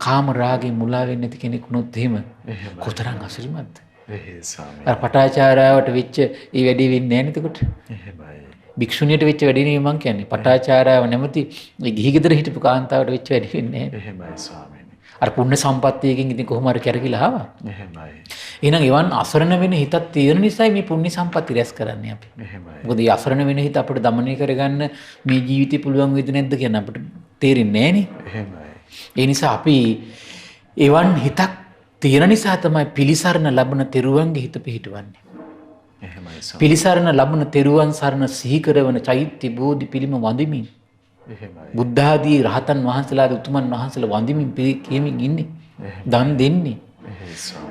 කාම රාගේ මුලා වෙන්නේ නැති කෙනෙක් වුණොත් එහෙම එහෙමයි. කොතරම් අසිරිමත්ද? එහෙයි ස්වාමීනි. අර පටාචාරාවට වෙච්ච ඒ වැඩේ වෙන්නේ නැහැ නේද එතකොට? එහෙමයි. භික්ෂුණියට වෙච්ච වැඩේ නෙමෙයි මං කියන්නේ. පටාචාරාව නැමැති ඒ ගිහි ගෙදර හිටපු කාන්තාවට වෙච්ච වැඩේ වෙන්නේ නැහැ. එහෙමයි ස්වාමීනි. අර පුණ්‍ය සම්පත්තියකින් ඉතින් කොහොම හරි කැරකිලා ආවා. එහෙමයි. එහෙනම් එවන් අසරණ වෙන හිතක් තියෙන නිසායි මේ පුණ්‍ය සම්පත්ති රැස් කරන්නේ අපි. එහෙමයි. මොකද මේ අසරණ වෙන හිත අපිට দমনය කරගන්න මේ ජීවිතේ පුළුවන් වෙයිද නැද්ද කියන අපිට තේරෙන්නේ නැහනේ. එහෙමයි. ඒ නිසා අපි එවන් හිතක් තියෙන නිසා තමයි පිලිසරණ ලබන තෙරුවන්ගේ හිත පිහිටවන්නේ. එහෙමයි ස්වාමීනි. පිලිසරණ ලබන තෙරුවන් සරණ සිහි කරවන චෛත්‍ය බෝධි පිළිම වඳිමින් එහෙමයි. බුද්ධ ආදී රහතන් වහන්සේලාගේ උතුමන් වහන්සේලා වඳිමින් කියමින් ඉන්නේ. දන් දෙන්නේ.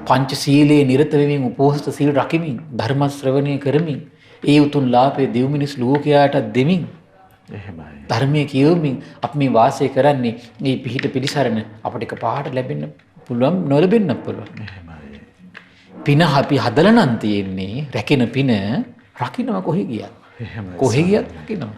පංචශීලයේ නිරත වෙමින් උපෝසත සීල රකිමින් ධර්ම ශ්‍රවණය කරමින් ඒ උතුම් ලාභයේ දෙව් මිනිස් ලෝකයාට දෙමින් ධර්මයේ කියවමින් අපි මේ වාසය කරන්නේ මේ පිහිට පිළිසරණ අපිට එකපාරට ලැබෙන්න පුළුවන් නොලැබෙන්න පුළුවන්. පින අපි හදලා නම් තියෙන්නේ රැකින පින රකින්නවා කොහෙ ගියත්. කොහෙ ගියත් රකින්නවා.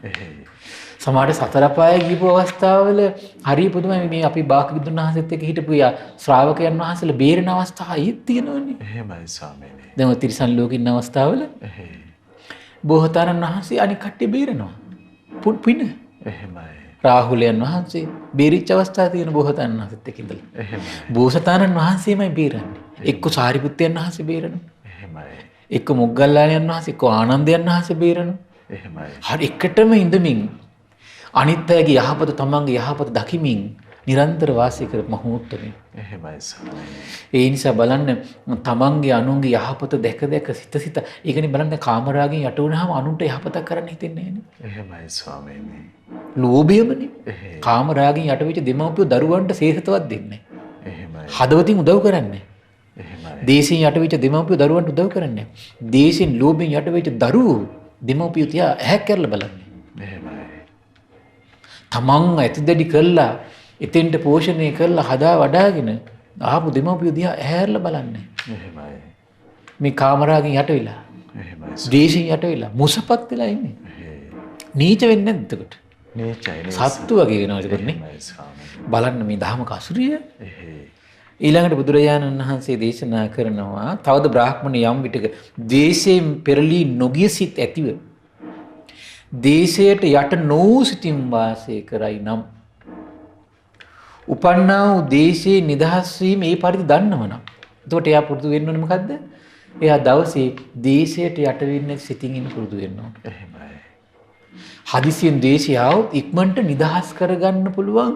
සමහරට සතර පාය ගිහපු අවස්ථාවල හරිය පුදුමයි මේ අපි බාකවිදුන් වහන්සේත් එක්ක හිටපු ශ්‍රාවකයන් වහන්සේලා බේරෙන අවස්ථා අයිත් තියෙනවනේ. එහෙමයි ස්වාමීනි. දැන් ඔය තිරිසන් ලෝකේ ඉන්න අවස්ථාවල බෝසතාණන් වහන්සේ අනික් කට්ටිය බේරෙනවා. පින. එහෙමයි. රාහුලයන් වහන්සේ බේරිච්ච අවස්ථා තියෙන බෝසතාණන් වහන්සේත් එක්ක ඉඳලා. එහෙමයි. බෝසතාණන් වහන්සේමයි බේරන්නේ. එක්ක සාරිපුත්තයන් වහන්සේ බේරනවා. එහෙමයි. එක්ක මොග්ගල්ලාණන් වහන්සේ එක්ක ආනන්දයන් වහන්සේ බේරනවා. එහෙමයි. හරි එකටම ඉඳමින් අනිත් අයගේ යහපත තමන්ගේ යහපත දකිමින් නිරන්තර වාසය කර මහෝත්තමයි. එහෙමයි ස්වාමීනි. ඒ නිසා බලන්න තමන්ගේ අනුන්ගේ යහපත දැක දැක සිත ඒකනේ බලන්න කාමරාගෙන් යට වුණාම අනුන්ට යහපතක් කරන්න හිතෙන්නේ නැහැ. එහෙමයි ස්වාමීනි. ලෝභයමනේ. කාමරාගෙන් යට වෙච්ච දෙමව්පියෝ දරුවන්ට ශේෂතවත් දෙන්නේ නැහැ. එහෙමයි. හදවතින් උදව් කරන්නේ. එහෙමයි. දේශයෙන් යට වෙච්ච දෙමව්පියෝ දරුවන්ට උදව් කරන්නේ. දේශයෙන් ලෝභයෙන් යට වෙච්ච දරුවෝ දෙමව්පියෝ තියා ඇහැක් කරලා බලන්නේ. එහෙමයි. තමන් ඇතිදැඩි කළා එතෙන්ට පෝෂණය කරලා හදා වඩාගෙන ආපු දෙමව්පියෝ දිහා ඇහැරලා බලන්නේ. එහෙමයි. මේ කාමරාගෙන් යට වෙලා. එහෙමයි. දේශයෙන් යට වෙලා මුසපත් වෙලා ඉන්නේ. නීච වෙන්නේ නැද්ද එතකොට? නීචයි. සත්තු වගේ වෙනවා ඒකනේ. බලන්න මේ ධර්ම කසුරිය. ඊළඟට බුදුරජාණන් වහන්සේ දේශනා කරනවා තවද බ්‍රාහ්මණ යම් විටක ද්වේෂයෙන් පෙරලී නොගිය සිත් ඇතිව දේශයට යට නොවූ සිතින් වාසය කරයි නම් උපන්නා වූ දේශයේ නිදහස් වීම ඒ පරිදි දන්නවනම් එතකොට එයා පුරුදු වෙන්න ඕනේ මොකද්ද? එයා දවසේ දේශයට යට වෙන්න සිතින් ඉන්න පුරුදු වෙන්න ඕනේ. එහෙමයි. හදිසියෙන් දේශය આવොත් ඉක්මනට නිදහස් කරගන්න පුළුවන්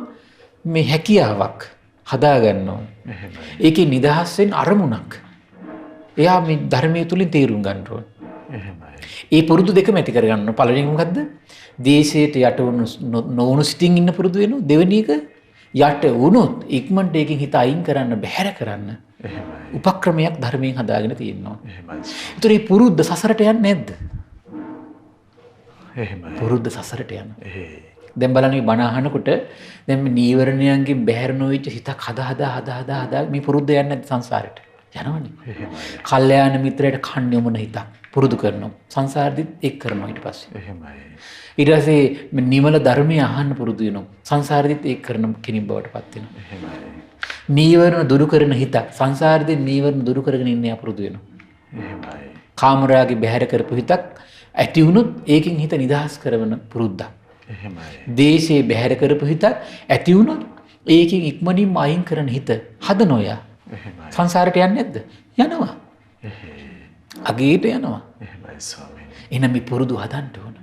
මේ හැකියාවක් හදා ගන්න ඕනේ. එහෙමයි. ඒකේ නිදහස් වෙන්න අරමුණක් එයා මේ ධර්මයේ තුලින් තේරුම් ගන්න ඕනේ. එහෙමයි. ඒ පුරුදු දෙකම ඇති කරගන්න. පළවෙනි එක මොකද්ද? දේශයට යට නොවුණු සිතින් ඉන්න පුරුදු වෙනවා. දෙවෙනි එක යට වුණොත් ඉක්මනට ඒකෙන් හිත අයින් කරන්න බැහැර කරන්න. එහෙමයි. උපක්‍රමයක් ධර්මයෙන් හදාගෙන තියෙනවා. එහෙමයි. ඒතර මේ පුරුද්ද සසරට යන්නේ නැද්ද? එහෙමයි. පුරුද්ද සසරට යන. දැන් බලන්න මේ බණ අහනකොට දැන් මේ නීවරණයන්ගෙන් බැහැර නොවෙච්ච හිතක් හදා මේ පුරුද්ද යන්නේ නැද්ද සංසාරෙට? යනවනේ. එහෙමයි. කල්යාණ මිත්‍රයට කන්නේ මොන හිතක් පුරුදු කරනවා. සංසාරෙදිත් එක් කරනවා ඊට පස්සේ. එහෙමයි. ඊට පස්සේ නිමල ධර්මය අහන්න පුරුදු වෙනවා. සංසාරෙදිත් එක් කරන කෙනෙක් බවට පත් වෙනවා. එහෙමයි. නීවරණ දුරු කරන හිතක් සංසාරෙදී නීවරණ දුරු කරගෙන ඉන්න යා පුරුදු වෙනවා. එහෙමයි. කාමරාගේ බැහැර කරපු හිතක් ඇති වුණොත් ඒකෙන් හිත නිදහස් කරන පුරුද්දක්. එහෙමයි. දේශේ බැහැර කරපු හිතක් ඇති වුණොත් ඒකෙන් ඉක්මනින්ම අයින් කරන හිත හදනවා යා. එහෙමයි. සංසාරයට යන්නේ නැද්ද? යනවා. අගේට යනවා. එහෙමයි ස්වාමීනි. එහෙනම් මේ පුරුදු හදන්න ඕන.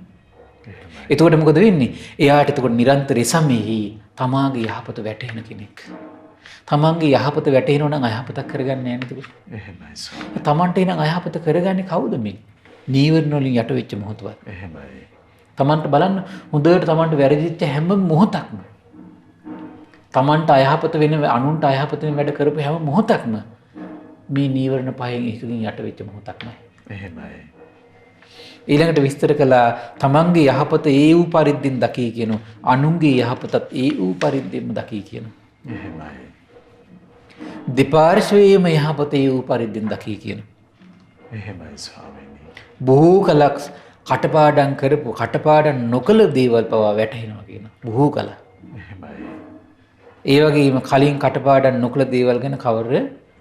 එහෙමයි. එතකොට මොකද වෙන්නේ? එයාට එතකොට නිරන්තර සමෙහි තමාගේ යහපත වැටහෙන කෙනෙක්. තමන්ගේ යහපත වැටහෙනවා නම් අයහපතක් කරගන්නේ නැහැ නේද? එහෙමයි ස්වාමීනි. තමන්ට එන අයහපත කරගන්නේ කවුද මේ? නීවරණ වලින් යට වෙච්ච මොහොතවත්. එහෙමයි. තමන්ට බලන්න හොඳට තමන්ට වැරදිච්ච හැම මොහොතක්ම තමන්ට අයහපත වෙන අනුන්ට අයහපත වෙන වැඩ කරපු හැම මොහොතක්ම මේ නීවරණ පහෙන් එකකින් යට වෙච්ච මොහොතක්මයි. එහෙමයි. ඊළඟට විස්තර කළා තමන්ගේ යහපත ඒ වූ පරිද්දෙන් දකී කියනවා. අනුන්ගේ යහපතත් ඒ වූ පරිද්දෙන්ම දකී කියනවා. එහෙමයි. දෙපාර්ශ්වයේම යහපත ඒ වූ පරිද්දෙන් දකී කියනවා. එහෙමයි ස්වාමීනි. බොහෝ කලක් කටපාඩම් කරපු කටපාඩම් නොකළ දේවල් පවා වැටහෙනවා කියනවා. බොහෝ කලක්. එහෙමයි. ඒ වගේම කලින් කටපාඩම් නොකළ දේවල් ගැන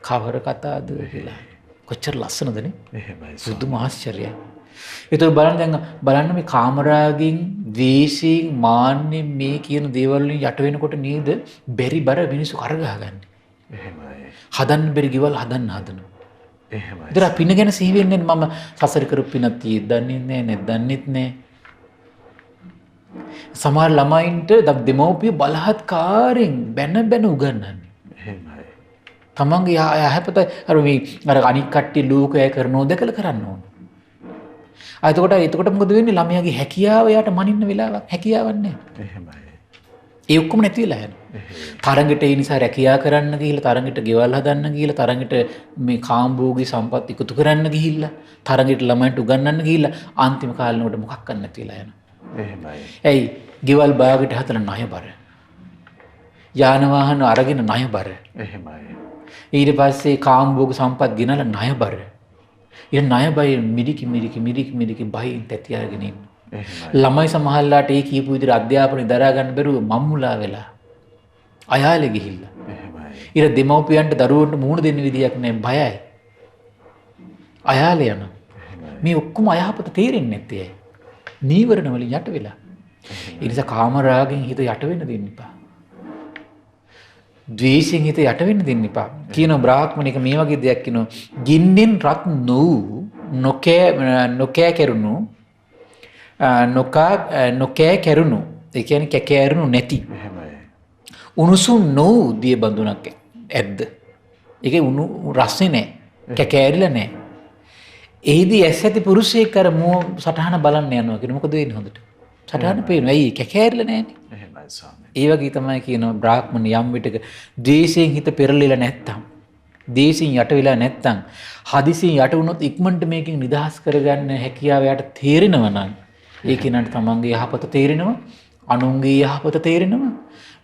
කවර කතාද කියලා. කොච්චර ලස්සනදනේ. එහෙමයි. සුදුම ආශ්චර්යයි. ඒතර බලන්න මේ කාමරාගෙන්, ද්වේෂයෙන්, මාන්නෙන් මේ කියන දේවල් වලින් යට වෙනකොට නේද බැරි බර මිනිස්සු කරගහගන්නේ. එහෙමයි. හදන්න බැරි ගෙවල් හදනවා. එහෙමයි. ඒතර පින ගැන සිහි වෙන්නේ මම සසර කරපු පිනක් තියෙද්දන්නේ නැහැ නැද්දන්නෙත් නැහැ. සමහර ළමයින්ට දෙමව්පිය බලහත්කාරයෙන් බැන උගන්වන්නේ. එහෙමයි. තමන්ගේ යහපත අර අනික් කට්ටිය ලෝකය කරනෝ දැකලා කරන්න ඕන. එතකොට මොකද වෙන්නේ? ළමයාගේ හැකියාව යාට මනින්න වෙලාවක් හැකියාවක් නැහැ. එහෙමයි. ඒ ඔක්කොම නැති වෙලා යනවා. තරඟට ඒ නිසා රැකියා කරන්න ගිහිල්ලා තරඟට ගෙවල් හදන්න ගිහිල්ලා තරඟට මේ කාම්භෝගී සම්පත් එකතු කරන්න ගිහිල්ලා තරඟට ළමයින්ට උගන්වන්න ගිහිල්ලා අන්තිම කාලෙනකොට මොකක් කරන්න නැති වෙලා යනවා. එහෙමයි. ඇයි ගෙවල් බාගට හතර ණය බර. යාන වාහන අරගෙන ණය බර. එහෙමයි. ඊට පස්සේ කාම්භෝග සම්පත් ගෙනලා ණය බර. ඊට ණය බය මිරිකි බයින් තැති අරගෙන ඉන්න. ළමයි සමහරලාට ඒ කියපු විදිහට අධ්‍යාපනය දරා ගන්න බැරුව මම්මුලා වෙලා අයාලේ ගිහිල්ලා. ඊට දෙමව්පියන්ට දරුවන්ට මුහුණ දෙන්න විදියක් නැහැ බයයි. අයාලේ යනවා. මේ ඔක්කොම අයහපත තේරෙන්නේ නැත්තේ ඇයි? නීවරණ වලින් යට වෙලා. ඒ නිසා කාම රාගෙන් හිත යට වෙන්න දෙන්න එපා. ද්වේෂයෙන් හිත යට වෙන්න දෙන්න එපා. කියනවා බ්‍රාහ්මණික මේ වගේ දෙයක් කියනවා. ගින්නෙන් රත් නොකෑ කරුණු නොකෑ කරුණු. ඒ කියන්නේ කැකෑරුණු නැති. උණුසුම් නොවු දිය බඳුනක් ඇද්ද? ඒකේ රස්නේ නැහැ. කැකෑරිලා නැහැ. එහිදී ඇස් ඇති පුරුෂයෙක් අර මෝ සටහන බලන්න යනවා කියන මොකද වෙන්නේ හොඳට? සටහන පේනවා. ඇයි කැකෑරිලා නැහැනේ. එහෙමයි ස්වාමී. ඒ වගේ තමයි කියනවා බ්‍රාහ්මණ යම් විටක ද්වේෂයෙන් හිත පෙරලිලා නැත්තම්, ද්වේෂයෙන් යට වෙලා නැත්තම්, හදිසියෙන් යට වුණොත් ඉක්මනට මේකෙන් නිදහස් කරගන්න හැකියාව යට තේරෙනවා නම් ඒ කෙනාට තමන්ගේ යහපත තේරෙනවා, අනුන්ගේ යහපත තේරෙනවා,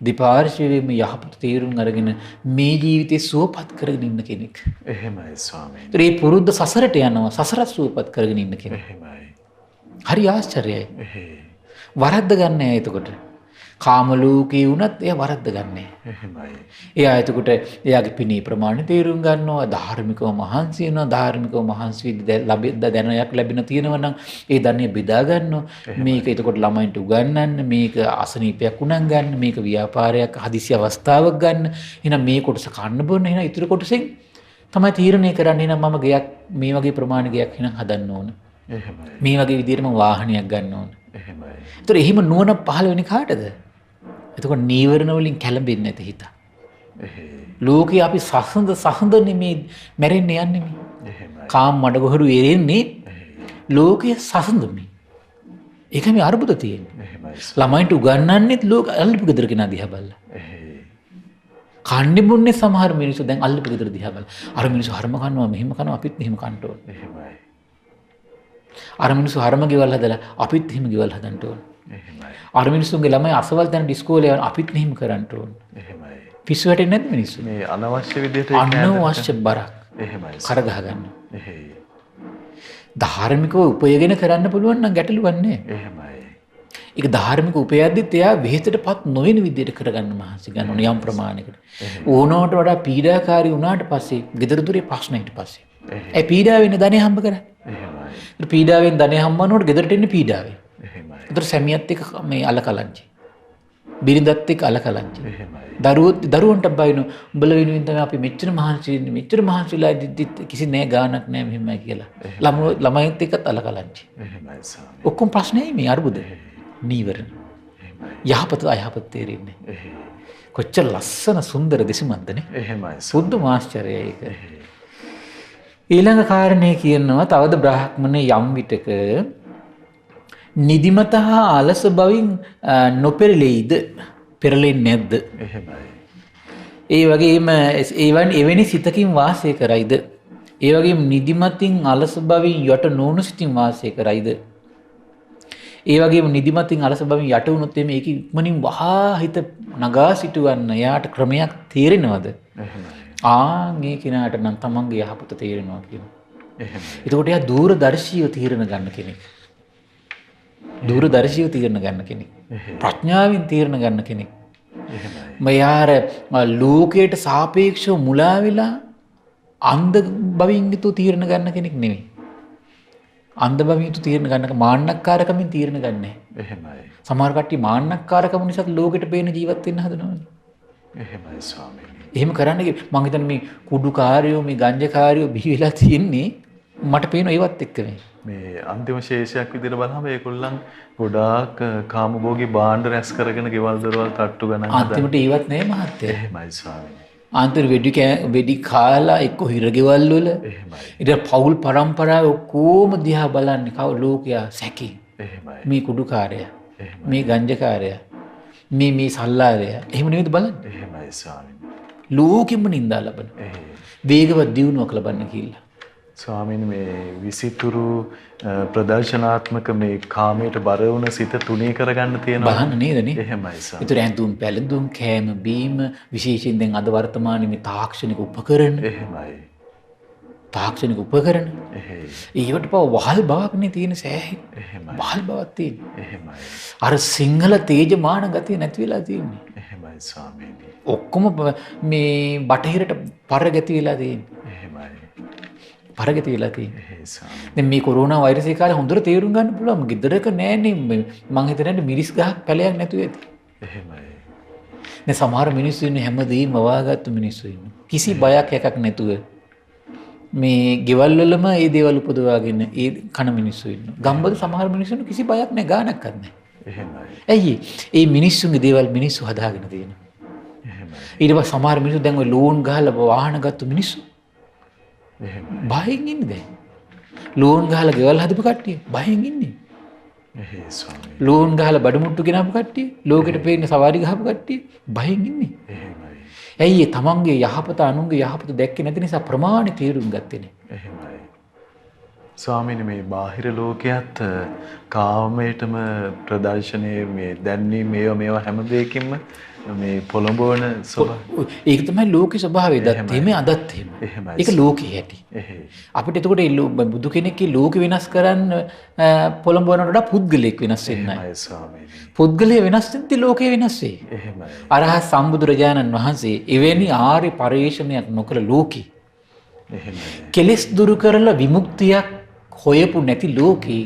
දෙපාර්ශ්වයේම යහපත තේරුම් අරගෙන මේ ජීවිතේ සුවපත් කරගෙන ඉන්න කෙනෙක්. එහෙමයි ස්වාමීනි. ඒ පුරුද්ද සසරට යනවා, සසර සුවපත් කරගෙන ඉන්න කෙනෙක්. එහෙමයි. හරි ආශ්චර්යයි. වරද්ද ගන්න නෑ එතකොට. කාම ලෝකේ වුණත් එයා වරද්ද ගන්නෑ. එහෙමයි. එයා එතකොට එයාගේ පිනේ ප්‍රමාණය තේරුම් ගන්නවා, ධාර්මිකව මහන්සි වෙනවා, ධාර්මිකව මහන්සි වෙද්දී දැනයක් ලැබෙන තියෙනවා නම් ඒ ධනෙ බෙදා ගන්නවා. මේක එතකොට ළමයින්ට උගන්වන්න, මේක අසනීපයක් උනන් ගන්න, මේක ව්‍යාපාරයක් හදිසි අවස්ථාවක් ගන්න. එහෙනම් මේ කොටස කන්න බොන්න, එහෙනම් ඊටු කොටසෙන් තමයි තීරණය කරන්නේ. එහෙනම් මම ගයක් මේ වගේ ප්‍රමාණ ගයක් එහෙනම් හදන්න ඕන. එහෙමයි. මේ වගේ විදිහට මම වාහනයක් ගන්න ඕන. එහෙමයි. ඒතර එහෙම නුවණ පහළ වෙන්නේ කාටද? එතකොට නීවරණ වලින් කැළඹෙන්නේ නැති හිත. ලෝකේ අපි සසඳ නෙමේ මැරෙන්න යන්නේ මේ. කාම මඩගොහරු එරෙන්නේ ලෝකයේ සසඳුනේ. ඒක මේ අරුබුද තියෙන්නේ. ළමයින්ට උගන්වන්නෙත් ලෝක අල්ලපු ගෙදර කෙනා දිහා බලලා. කන්නේ බොන්නේ සමහර මිනිස්සු දැන් අල්ලපු ගෙදර දිහා බලලා. අර මිනිස්සු හරම කනවා මෙහෙම කනවා අපිත් මෙහෙම කන්න ඕන. අර මිනිස්සු හරම ගෙවල් හදලා අපිත් එහෙම ගෙවල් හදන්න ඕන. අර මිනිස්සුන්ගේ ළමයි අසවල් තැන ඩිස්කෝලේ යන අපිත් මෙහෙම කරන්න ඕන. එහෙමයි. පිස්සු වැටෙන්නේ නැද්ද මිනිස්සු? මේ අනවශ්‍ය විදිහට අනවශ්‍ය බරක්. එහෙමයි. කර ගහ ගන්න. එහෙයි. ධාර්මිකව උපයගෙන කරන්න පුළුවන් නම් ගැටලුවක් නෑ. එහෙමයි. ඒක ධාර්මික උපයද්දිත් එයා වෙහෙසටපත් නොවන විදිහට කරගන්න මහන්සි ගන්න ඕන යම් ප්‍රමාණයකට. ඕනවට වඩා පීඩාකාරී වුණාට පස්සේ gedara dure ප්‍රශ්න හිට පස්සේ. ඒ පීඩාවෙන් ධනෙ හම්බ කරන්නේ. එහෙමයි. පීඩාවෙන් ධනෙ හම්බවනකොට ගෙදරට එන්නේ පීඩාවෙන්. ඒතර සැමියත් එක්ක මේ අලකලංචි. බිරිඳත් එක්ක අලකලංචි. දරුවන්ට බයින උඹල වෙනුවෙන් තමයි අපි මෙච්චර මහන්සිලා දිද්දිත් කිසි නෑ ගාණක් නෑ මෙහෙමයි කියලා. ළමයිත් එක්කත් අලකලංචි. ඔක්කොම ප්‍රශ්නේ මේ අරුබුද. නීවරණ. යහපත අයහපත තේරෙන්නේ. කොච්චර ලස්සන සුන්දර දෙසිමන්දනේ. එහෙමයි. සුද්ධ මාස්ටරය ඒක. ඊළඟ කාරණේ කියනවා තවද බ්‍රාහ්මණ යම් විටක නිදිමත හා අලස බවින් නොපෙරළෙයිද? පෙරළෙන්නේ නැද්ද? එහෙමයි. ඒ වගේම එවැනි සිතකින් වාසය කරයිද? ඒ වගේම නිදිමතින් අලස බවින් යට නොවුණු සිතින් වාසය කරයිද? ඒ වගේම නිදිමතින් අලස බවින් යට වුණොත් එමේ ඒක ඉක්මනින් වහා හිත නගා සිටවන්න යාට ක්‍රමයක් තේරෙනවද? එහෙමයි. මේ කෙනාට නම් තමන්ගේ යහපත තේරෙනවා කියනවා. එහෙමයි. එතකොට එයා දූරදර්ශීව තීරණ ගන්න කෙනෙක්. දූරදර්ශීව තීරණ ගන්න කෙනෙක්. ප්‍රඥාවෙන් තීරණ ගන්න කෙනෙක්. මයාර ලෝකයට සාපේක්ෂව මුලා වෙලා අන්ධ බවින් යුතු තීරණ ගන්න කෙනෙක් නෙවෙයි. අන්ධ බවින් යුතු තීරණ ගන්නක මාන්නක්කාරකමින් තීරණ ගන්නෑ. එහෙමයි. සමහර කට්ටිය මාන්නක්කාරකම නිසා ලෝකෙට බේන ජීවත් වෙන්න හදනවනේ. එහෙමයි ස්වාමීනි. එහෙම කරන්න මං හිතන්නේ මේ කුඩුකාරයෝ මේ ගංජකාරයෝ බිහි වෙලා තියෙන්නේ මට පේනවා ඒවත් එක්ක මේ අන්තිම ශේෂයක් විදිහට බලහම ඒගොල්ලන් ගොඩාක් කාමභෝගී භාණ්ඩ රැස් කරගෙන ගෙවල් දොරවල් තට්ටු ගණන් හදන. අන්තිමට ඒවත් නෑ මහත්තයා. එහෙමයි ස්වාමීනි. අන්තිම වෙඩි කාලා එක්ක හිරගෙවල් වල. එහෙමයි. ඊට පෞල් පරම්පරාව ඔක්කොම දිහා බලන්නේ කව ලෝකයා සැකේ. එහෙමයි. මේ කුඩුකාරයා. මේ ගංජකාරයා. මේ සල්ලාරය එහෙම නෙවෙයිද බලන්න. එහෙමයි ස්වාමීනි. ලෝකෙම නින්දා ලබන. වේගවත් දියුණුවක් ලබන්න කියලා. ස්වාමීනි මේ විසිතුරු ප්‍රදර්ශනාත්මක මේ කාමයට බර වුණ සිත තුනී කරගන්න තියෙනවා. බලන්න නේද නේ? එහෙමයි ස්වාමීනි. ඒතර ඇඳුම් පැළඳුම් කෑම බීම විශේෂයෙන් දැන් අද වර්තමානයේ මේ තාක්ෂණික උපකරණ එහෙමයි. තාක්ෂණික උපකරණ එහෙයි. ඒවට පව වහල් බවක් නේ තියෙන සෑහෙන. එහෙමයි. වහල් බවක් තියෙන. එහෙමයි. අර සිංහල තේජමාන ගතිය නැති වෙලා තියෙන්නේ. එහෙමයි ස්වාමීනි. ඔක්කොම මේ බටහිරට පරගති වෙලා තියෙන්නේ. එහෙමයි. පරගති වෙලා තියෙන්නේ. එහෙයි ස්වාමීනි. දැන් මේ කොරෝනා වෛරසය කාලේ හොඳට තේරුම් ගන්න පුළුවන්. ගෙදරක නෑනේ මං හිතන්නේ මිරිස් ගහක් පැලයක් නැතුව ඇති. එහෙමයි. දැන් සමහර මිනිස්සු ඉන්නේ හැමදේම වවාගත්තු මිනිස්සු ඉන්නේ. කිසි බයක් එකක් නැතුව මේ ගෙවල් වලම ඒ දේවල් උපදවාගෙන ඒ කන මිනිස්සු ඉන්නවා. ගම්බද සමහර මිනිස්සුන්ට කිසි බයක් නැහැ ගානක්වත් නැහැ. එහෙමයි. ඇයි ඒ මිනිස්සුන්ගේ දේවල් මිනිස්සු හදාගෙන තියෙනවා. එහෙමයි. ඊට පස්සේ සමහර මිනිස්සු දැන් ඔය ලෝන් ගහලා වාහන ගත්ත මිනිස්සු එහෙමයි. බයෙන් ඉන්නේ දැන්. ලෝන් ගහලා ගෙවල් හදපු කට්ටිය බයෙන් ඉන්නේ. එහෙයි ස්වාමීනි. ලෝන් ගහලා බඩමුට්ටු ගෙනාපු කට්ටිය, ලෝකෙට පේන්න සවාරි ගහපු කට්ටිය බයෙන් ඉන්නේ. එහෙමයි. ඇයි ඒ තමන්ගේ යහපත අනුන්ගේ යහපත දැක්කේ නැති නිසා ප්‍රමාණි තීරුම් ගත්තේ නැහැ. එහෙමයි. ස්වාමීනි මේ බාහිර ලෝකයේත් කාමයටම ප්‍රදර්ශනයේ මේ දැන්නේ මේවා හැම දෙයකින්ම මේ පොළඹවන ස්වභාවය. ඒක තමයි ලෝකේ ස්වභාවය. දත් එහෙම අදත් එහෙම. එහෙමයි. ඒක ලෝකේ හැටි. එහෙයි. අපිට එතකොට බුදු කෙනෙක්ගේ ලෝක වෙනස් කරන්න පොළඹවනට වඩා පුද්ගලයෙක් වෙනස් වෙන්නයි. එහෙමයි ස්වාමීනි. පුද්ගලයා වෙනස් වෙද්දී ලෝකේ වෙනස් වෙයි. එහෙමයි. අරහත් සම්බුදුරජාණන් වහන්සේ එවැනි ආර්ය පරිශ්‍රණයක් නොකළ ලෝකේ එහෙමයි. කෙලෙස් දුරු කරලා විමුක්තියක් හොයපු නැති ලෝකේ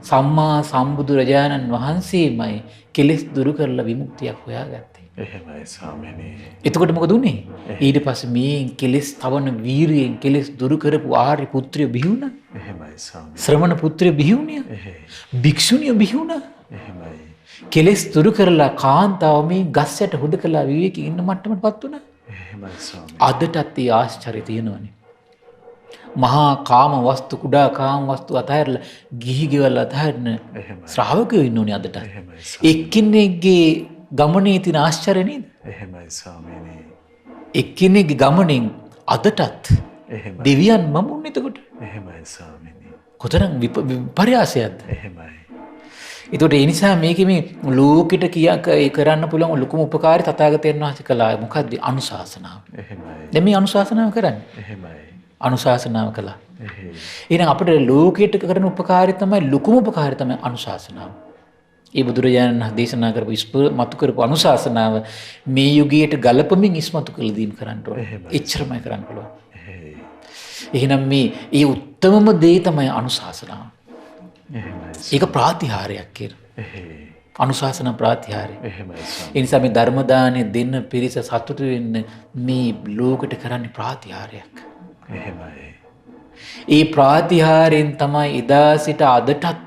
සම්මා සම්බුදුරජාණන් වහන්සේමයි කෙලෙස් දුරු කරලා විමුක්තියක් හොයාගත්තේ. එහෙමයි ස්වාමීනි. එතකොට මොකද උනේ? ඊට පස්සේ මේ කෙලෙස් තවන වීරියෙන් කෙලෙස් දුරු කරපු ආර්ය පුත්‍රය බිහි වුණා. එහෙමයි ස්වාමීනි. ශ්‍රමණ පුත්‍රය බිහි වුණා. එහෙයි. භික්ෂුණිය බිහි වුණා. එහෙමයි. කෙලෙස් දුරු කරලා කාන්තාව මේ ගස් යට හුදකලා විවේකී ඉන්න මට්ටමටපත් වුණා. එහෙමයි ස්වාමීනි. අදටත් ඒ ආශ්චර්ය තියෙනවනේ. මහා කාම වස්තු කුඩා කාම වස්තු අතහැරලා ගිහි ගෙවල් අතහැරන එහෙමයි. ශ්‍රාවකයෝ ඉන්නෝනේ අදට. එහෙමයි ස්වාමීනි. එක්කෙනෙක්ගේ ගමනේ තියෙන ආශ්චර්ය නේද? එහෙමයි ස්වාමීනි. එක්කෙනෙක්ගේ ගමනෙන් අදටත් එහෙමයි. දෙවියන් මමුන්නේ එතකොට. එහෙමයි ස්වාමීනි. කොතරම් විපර්යාසයක්ද? එහෙමයි. ඒතකොට ඒ නිසා මේකේ මේ ලෝකෙට ඒ කරන්න පුළුවන් ලොකුම උපකාරය තථාගතයන් වහන්සේ කළා. මොකද්ද? අනුශාසනාව. එහෙමයි. දැන් මේ අනුශාසනාව කරන්නේ. එහෙමයි. අනුශාසනාව කළා. එහෙයි. එහෙනම් අපිට ලෝකයට කරන උපකාරය තමයි ලොකුම උපකාරය තමයි අනුශාසනාව. ඒ බුදුරජාණන් වහන්සේ දේශනා කරපු මතු කරපු අනුශාසනාව මේ යුගයට ගලපමින් ඉස්මතු කළ දීම් කරන්න ඕනේ. එහෙමයි. එච්චරමයි කරන්න පුළුවන්. එහෙයි. එහෙනම් ඒ උත්තමම දේ තමයි අනුශාසනාව. එහෙමයි. ඒක ප්‍රාතිහාරයක් කියලා. එහෙයි. අනුශාසන ප්‍රාතිහාරය. එහෙමයි ස්වාමීනි. ඒ නිසා මේ ධර්ම දාණය දෙන්න පිරිස සතුටු වෙන්න මේ ලෝකෙට කරන්නේ ප්‍රාතිහාරයක්. එහෙමයි. ඒ ප්‍රාතිහාරයෙන් තමයි එදා සිට අදටත්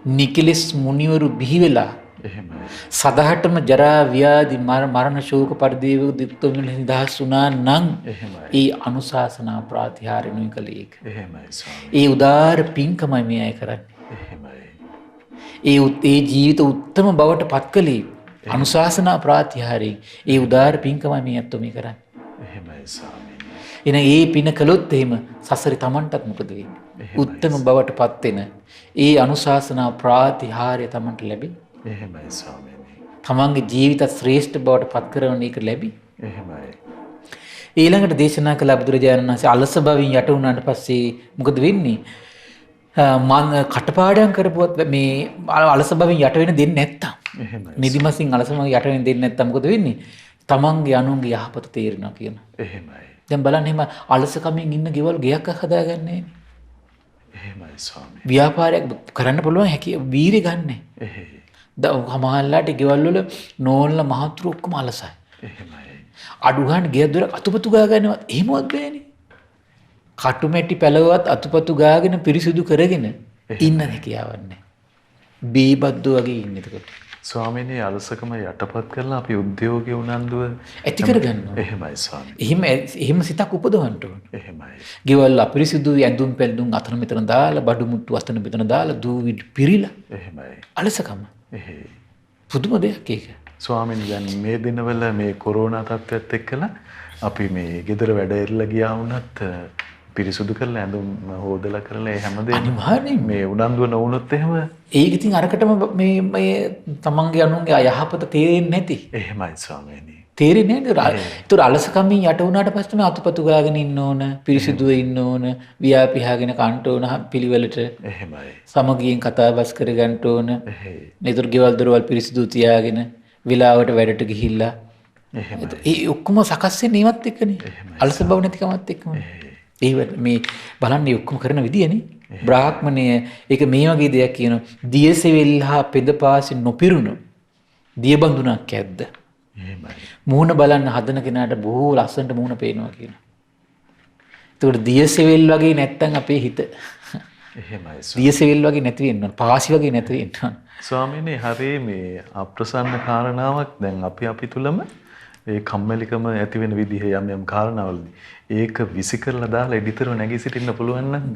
නිකලස් මුනිවරු බිහි වෙලා එහෙමයි. සදහටම ජරා ව්‍යාධි මරණ ශෝක පරිදේව දුක්තමිල නිදහස් වුණා නම් එහෙමයි. ඒ අනුශාසනා ප්‍රාතිහාරණය කළේ ඒක. එහෙමයි ස්වාමීනි. ඒ උදාාර පින්කමයි මේ අය කරන්නේ. එහෙමයි. ඒ ජීවිත උත්තම බවට පත් කළේ අනුශාසනා ප්‍රාතිහාරයෙන්. ඒ උදාාර පින්කමයි මේ අත්තු මේ කරන්නේ. එහෙමයි ස්වාමීනි. එන ඒ පින කළොත් එහෙම සසරේ Tamanටත් මොකද වෙන්නේ? උත්තම බවට පත් වෙන ඒ අනුශාසනා ප්‍රාතිහාර්ය Tamanට ලැබි. එහෙමයි ස්වාමීනි. තමන්ගේ ජීවිත ශ්‍රේෂ්ඨ බවට පත් කරන එක ලැබි. එහෙමයි. ඊළඟට දේශනා කළ බුදුරජාණන් වහන්සේ අලස බවින් යට වුණාට පස්සේ මොකද වෙන්නේ? මං කටපාඩම් කරපුවත් මේ අලස බවින් යට වෙන දෙන්නේ නැත්තම්. එහෙමයි. නිදිමසින් අලසම යට වෙන දෙන්නේ නැත්තම් මොකද වෙන්නේ? තමන්ගේ අනුන්ගේ යහපත තේරෙනවා කියන. එහෙමයි. දැන් බලන්න එහෙම අලසකමින් ඉන්න ගෙවල් ගෙයක් හදාගන්නේ නැහැ. එහෙමයි ස්වාමීනි. ව්‍යාපාරයක් කරන්න පුළුවන් හැකිය වීරිය ගන්නෑ. එහෙයි. සමහරලාට ගෙවල් වල නෝන්ල මහතුරු ඔක්කොම අලසයි. එහෙමයි. අඩු ගන්න ගෙයක් දොර අතුපතු ගාගන්නවත් එහෙමවත් බෑනේ. කටු මැටි පැලවවත් අතුපතු ගාගෙන පිරිසිදු කරගෙන ඉන්න හැකියාවක් නැහැ. බීබද්දෝ වගේ ඉන්නේ එතකොට. ස්වාමීනි අලසකම යටපත් කරලා අපි උද්‍යෝගයේ උනන්දුව ඇති කරගන්නවා. එහෙමයි ස්වාමීනි. එහෙම සිතක් උපදවන්න ඕන. එහෙමයි. ගෙවල් අපිරිසිදු ඇඳුම් පැළඳුම් අතන මෙතන දාලා බඩු මුට්ටු අතන මෙතන දාලා දූවිලි පිරිලා එහෙමයි. අලසකම. එහෙයි. පුදුම දෙයක් ඒක. ස්වාමීන් දැන් මේ දිනවල මේ කොරෝනා තත්ත්වයට එක්කලා අපි මේ ගෙදර වැඩ ඉරලා ගියා වුණත් පිරිසුදු කරලා ඇඳුම් හොදලා කරලා ඒ හැමදේම අනිවාර්යෙන් මේ උනන්දුව නොවුනොත් එහෙම ඒක ඉතින් අරකටම මේ තමන්ගේ අනුන්ගේ අයහපත තේරෙන්නේ නැති. එහෙමයි ස්වාමීනි. තේරෙන්නේ නැහැ. ඒතර අලසකමින් යට වුණාට පස්සේ තමයි අතුපතු ගාගෙන ඉන්න ඕන, පිරිසිදුව ඉන්න ඕන, ව්‍යාපිහාගෙන කන්ට ඕන පිළිවෙලට. එහෙමයි. සමගියෙන් කතා බස් කරගන්න ඕන. එහෙයි. ඒතර ගෙවල් දොරවල් පිරිසිදු තියාගෙන විලාවට වැඩට ගිහිල්ලා. එහෙමයි. ඒ ඔක්කොම සකස් වෙන්නේ ඒවත් එක්කනේ. අලස බව නැතිකමත් එක්කම. ඒ මේ බලන්න ඔක්කොම කරන විදියනේ. බ්‍රාහ්මණය ඒක මේ වගේ දෙයක් කියනවා. දියසෙවිල් හා පෙදපාසි නොපිරුණු දියබඳුනක් ඇද්ද? එහෙමයි. මූණ බලන්න හදන කෙනාට බොහෝ ලස්සනට මූණ පේනවා කියනවා. ඒකට දියසෙවිල් වගේ නැත්තම් අපේ හිත එහෙමයි. දියසෙවිල් වගේ නැති වෙන්න ඕන. පාසි වගේ නැති වෙන්න ඕන. ස්වාමීනි හරි මේ අප්‍රසන්න කාරණාවක් දැන් අපි තුලම ඒ කම්මැලිකම ඇති වෙන විදිහ යම් කාරණාවලදී ඒක විසි කරලා දාලා එඩිතරව නැගී සිටින්න පුළුවන් නම්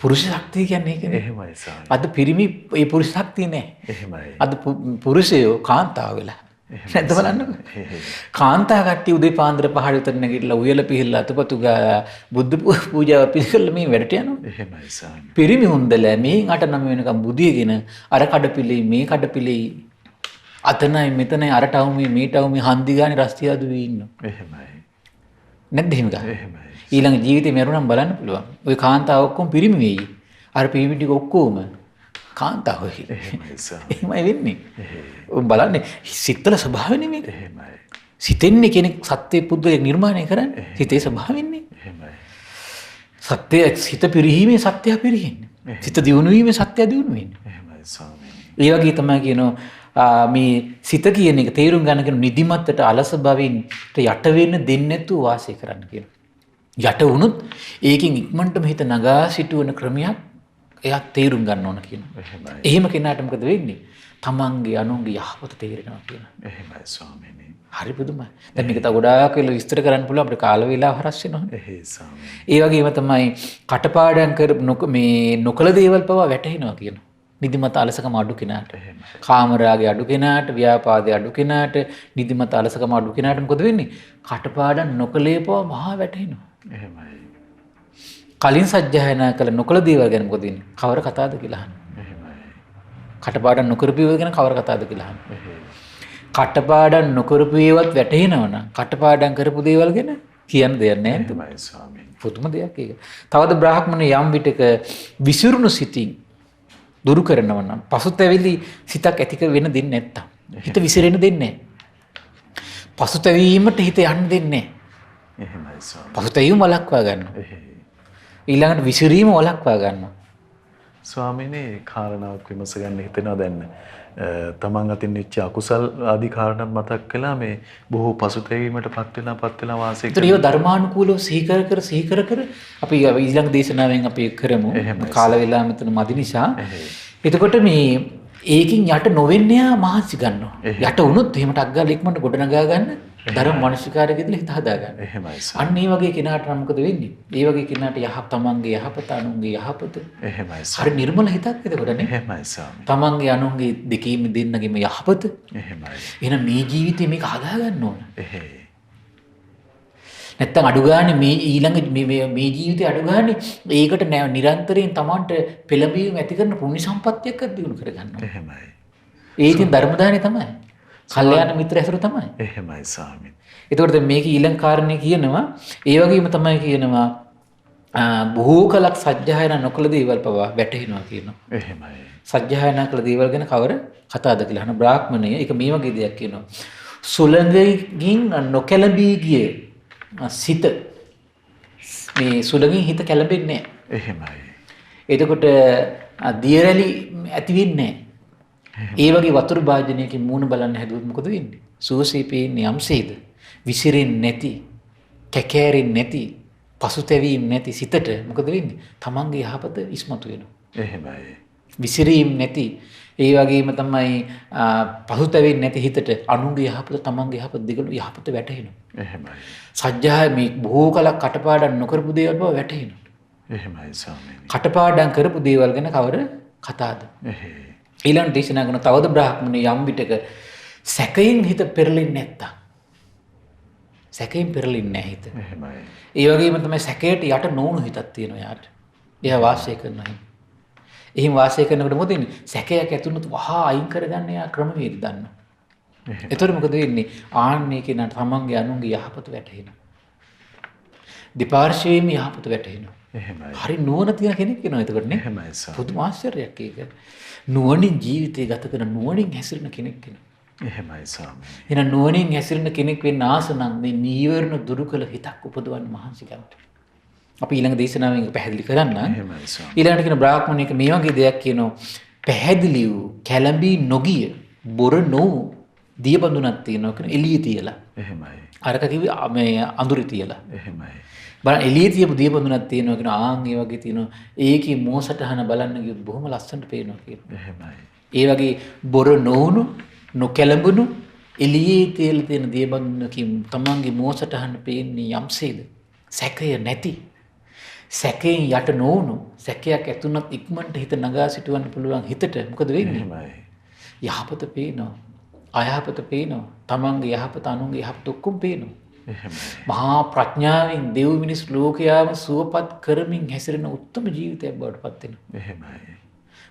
පුරුෂ ශක්තිය කියන්නේ ඒකනේ. එහෙමයි ස්වාමී. අද පිරිමි ඒ පුරුෂ ශක්තිය නැහැ. එහෙමයි. අද පුරුෂයෝ කාන්තාව වෙලා. නැද්ද බලන්නකෝ. කාන්තා කට්ටිය උදේ පාන්දර 5 විතර නැගිටලා උයල පිහිල්ලා අතපතු ගාලා බුද්ධ පූජාව පිළිකල්ලා මේ වැඩට යනවා. එහෙමයි ස්වාමී. පිරිමි හොඳල මේ 8-9 වෙනකම් බුදියගෙන අර කඩපිලේ මේ කඩපිලේ අතනයි මෙතනයි අර ටවුමේ මේ ටවුමේ හන්දි ගානේ රස්තියාදු වෙ ඉන්නවා. එහෙමයි. නැද්ද එහෙම ගන්න? එහෙමයි. ඊළඟ ජීවිතේ මරුණම් බලන්න පුළුවන්. ওই කාන්තාව ඔක්කොම පිරිමි වෙයි. අර පිරිමි ටික ඔක්කොම කාන්තාව වෙයි. එහෙමයි ස්වාමී. එහෙමයි වෙන්නේ. ඔබ බලන්නේ සිතල ස්වභාවනේ මේක. එහෙමයි. සිතෙන්නේ කෙනෙක් සත්‍ය පුද්ගලයෙක් නිර්මාණය කරන්නේ. සිතේ ස්වභාවෙන්නේ. එහෙමයි. සත්‍ය සිත පිරිහීමේ සත්‍ය පිරිහින්නේ. සිත දියුණු වීමේ සත්‍ය දියුණු වෙන්නේ. එහෙමයි ස්වාමීනි. ඒ වගේ තමයි කියනවා මේ සිත කියන එක තේරුම් ගන්න කියන නිදිමතට අලස බවින් යට වෙන්න දෙන්නේ නැතුව වාසය කරන්න කියනවා. යට වුණොත් ඒකෙන් ඉක්මනටම හිත නගා සිටවන ක්‍රමයක් එයා තේරුම් ගන්න ඕන කියනවා. එහෙමයි. එහෙම කෙනාට මොකද වෙන්නේ? තමන්ගේ අනුන්ගේ යහපත තේරෙනවා කියනවා. එහෙමයි ස්වාමීනි. හරි පුදුමයි. දැන් මේක තව ගොඩාක් වෙලා විස්තර කරන්න පුළුවන් අපිට කාල වේලාව හරස් වෙනවනේ. එහෙයි ස්වාමීනි. ඒ වගේම තමයි කටපාඩම් කර මේ නොකල දේවල් පවා වැටහෙනවා කියනවා. නිදිමත අලසකම අඩු කෙනාට. එහෙමයි. කාමරාගේ අඩු කෙනාට, ව්‍යාපාදයේ අඩු කෙනාට, නිදිමත අලසකම අඩු කෙනාට මොකද වෙන්නේ? කටපාඩම් නොකලේ පවා මහා වැටහෙනවා. එහෙමයි. කලින් සජ්ජායනා කළ නොකල දේවල් ගැන මොකද වෙන්නේ? කවර කතාවද කියලා අහනවා. එහෙමයි. කටපාඩම් නොකරපු ඒවා ගැන කවර කතාවද කියලා අහනවා. එහෙයි. කටපාඩම් නොකරපු ඒවත් වැටහෙනවනම් කටපාඩම් කරපු දේවල් ගැන කියන්න දෙයක් නැහැ. එහෙමයි ස්වාමීනි. පුදුම දෙයක් ඒක. තවද බ්‍රාහ්මණ යම් විටක විසිරුණු සිතින් දුරු කරනවා නම් පසුතැවිලි සිතක් ඇතික වෙන දෙන්නේ නැත්තම් හිත විසිරෙන්න දෙන්නේ නැහැ. පසුතැවීමට හිත යන්න දෙන්නේ නැහැ. එහෙමයි ස්වාමීනි. පසුතැවීම වළක්වා ගන්නවා. එහෙයි. ඊළඟට විසිරීම වළක්වා ගන්නවා. ස්වාමීනි කාරණාවක් විමස ගන්න හිතෙනවා දැන් තමන් අතින් වෙච්ච අකුසල් ආදී කාරණා මතක් කළා මේ බොහෝ පසුතැවීමට පත් වෙලා වාසය ඒතර ඒව ධර්මානුකූලව සිහි කර අපි ඊළඟ දේශනාවෙන් අපි කරමු. කාල වේලා මෙතන මදි නිසා. එතකොට මේ ඒකින් යට නොවෙන්නේ මහන්සි ගන්නවා. යට වුණොත් එහෙම ටක් ගාලා ඉක්මනට ගොඩ නගා ගන්න ධර්ම මානසිකාරයකදී හිත හදා ගන්න. එහෙමයි. අන්න ඒ වගේ කෙනාට නම් මොකද වෙන්නේ? ඒ වගේ කෙනාට තමන්ගේ යහපත අනුන්ගේ යහපත. එහෙමයි. හරි නිර්මල හිතක් එතකොට නේ. එහෙමයි ස්වාමී. තමන්ගේ අනුන්ගේ දෙකීම දෙන්නගේම යහපත. එහෙමයි. එහෙනම් මේ ජීවිතේ මේක හදා ගන්න ඕන. එහෙයි. නැත්තම් අඩු ගානේ මේ ඊළඟ මේ ජීවිතේ අඩු ගානේ ඒකට නිරන්තරයෙන් Tamanට පෙළඹීම ඇති කරන පුණ්‍ය සම්පත්තියක් දිනු කර ගන්නවා. එහෙමයි. ඒකෙන් ධර්ම දානේ තමයි. කල්යාණ මිත්‍ර ඇසුර තමයි. එහෙමයි ස්වාමීනි. ඒතකොට මේක ඊළඟ කාරණේ කියනවා ඒ වගේම තමයි කියනවා බොහෝ කලක් සත්‍යයන නොකළ දේවල් පවා වැටහෙනවා කියනවා. එහෙමයි. සත්‍යයන කළ දේවල් ගැන කවර කතාවද කියලා අහන බ්‍රාහ්මණය ඒක මේ වගේ දෙයක් කියනවා. සුළඟකින් නොකැළඹී ගියේ සිත මේ සුළඟින් හිත කැළඹෙන්නේ නැහැ. එහෙමයි. එතකොට දියරැලි ඇති වෙන්නේ නැහැ. ඒ වගේ වතුර භාජනයකින් මූණ බලන්න හැදුවොත් මොකද වෙන්නේ? සුවසේ පේන්නේ යම්සේද? විසිරෙන්නේ නැති, කැකෑරෙන්නේ නැති, පසුතැවීම් නැති සිතට මොකද වෙන්නේ? තමන්ගේ යහපත ඉස්මතු වෙනවා. එහෙමයි. විසිරීම් නැති ඒ වගේම තමයි පසුතැවෙන්නේ නැති හිතට අනුන්ගේ යහපත තමන්ගේ යහපත දෙකම යහපත වැටහෙනවා. එහෙමයි. සත්‍යය මේ බොහෝ කලක් කටපාඩම් නොකරපු දේවල් බව වැටහෙනවා. එහෙමයි ස්වාමීනි. කටපාඩම් කරපු දේවල් ගැන කවර කතාවද? එහෙයි. ඊළඟ දේශනා කරන තවද බ්‍රාහ්මණ යම් විටක සැකයෙන් හිත පෙරලෙන්නේ නැත්තම්. සැකයෙන් පෙරලෙන්නේ නැහැ හිත. එහෙමයි. ඒ වගේම තමයි සැකයට යට නොවුණු හිතක් තියෙනවා යාට. එයා වාසය කරනවා. එහෙම වාසය කරනකොට මොකද වෙන්නේ? සැකයක් ඇතුළත වහා අයින් කරගන්න යා ක්‍රමවේද දන්නවා. එතකොට මොකද වෙන්නේ? ආන්නේ කෙනාට තමන්ගේ අනුන්ගේ යහපත වැටහෙනවා. දෙපාර්ශ්වයේම යහපත වැටහෙනවා. එහෙමයි. හරි නුවණ තියෙන කෙනෙක් වෙනවා එතකොට නේ. එහෙමයි සර්. පුදුම ආශ්චර්යයක් ඒක. නුවණින් ජීවිතය ගත කරන නුවණින් හැසිරෙන කෙනෙක් වෙනවා. එහෙමයි ස්වාමී. එහෙනම් නුවණින් හැසිරෙන කෙනෙක් වෙන්න ආස නම් මේ නීවරණ දුරු කළ හිතක් උපදවන්න මහන්සි ගන්න. අපි ඊළඟ දේශනාවෙන් ඒක පැහැදිලි කරන්න. එහෙමයි ස්වාමී. ඊළඟට කියන බ්‍රාහ්මණයෙක් මේ වගේ දෙයක් කියනවා. පැහැදිලි වූ කැළඹී නොගිය බොර නොවු දියබඳුනක් තියෙනවා කියන එළිය තියලා. එහෙමයි. අරක කිව්වේ මේ අඳුරේ තියලා. එහෙමයි. බලන්න එළිය තියපු දියබඳුනක් තියෙනවා කියන ආන් ඒ වගේ තියෙනවා. ඒකේ මෝසටහන බලන්න ගියොත් බොහොම ලස්සනට පේනවා කියනවා. එහෙමයි. ඒ වගේ බොර නොවුණු නොකැළඹුණු එළියේ තියලා තියෙන දියබඳුනකින් තමන්ගේ මෝසටහන පේන්නේ යම්සේද? සැකය නැති. සැකයෙන් යට නොවුණු සැකයක් ඇතුණත් ඉක්මනට හිත නගා සිටවන්න පුළුවන් හිතට මොකද වෙන්නේ? එහෙමයි. යහපත පේනවා. අයහපත පේනවා. තමන්ගේ යහපත අනුන්ගේ යහපත ඔක්කොම පේනවා. එහෙමයි. මහා ප්‍රඥාවෙන් දෙව් මිනිස් ලෝකයාම සුවපත් කරමින් හැසිරෙන උත්තම ජීවිතයක් බවට පත් වෙනවා. එහෙමයි.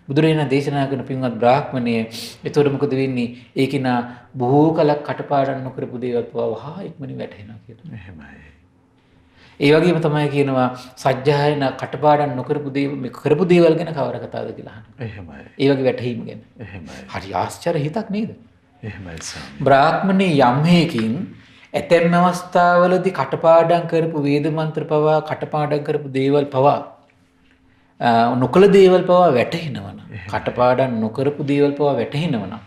බුදුරජාණන් දේශනා කරන පින්වත් බ්‍රාහ්මණය එතකොට මොකද වෙන්නේ? ඒකිනා බොහෝ කලක් කටපාඩම් නොකරපු දේවල් වහා ඉක්මනින් වැටහෙනවා කියනවා. එහෙමයි. ඒ වගේම තමයි කියනවා සජ්ජායන කටපාඩම් නොකරපු දේවල් මේ කරපු දේවල් ගැන කවර කතාවද කියලා අහනවා. එහෙමයි. ඒ වගේ වැටහීම ගැන. එහෙමයි. හරි ආශ්චර්ය හිතක් නේද? එහෙමයි ස්වාමී. බ්‍රාහ්මණේ යම් හේකින් ඇතැම් අවස්ථාවලදී කටපාඩම් කරපු වේද මන්ත්‍ර පවා කටපාඩම් කරපු දේවල් පවා නොකළ දේවල් පවා වැටහෙනවනම් කටපාඩම් නොකරපු දේවල් පවා වැටහෙනවනම්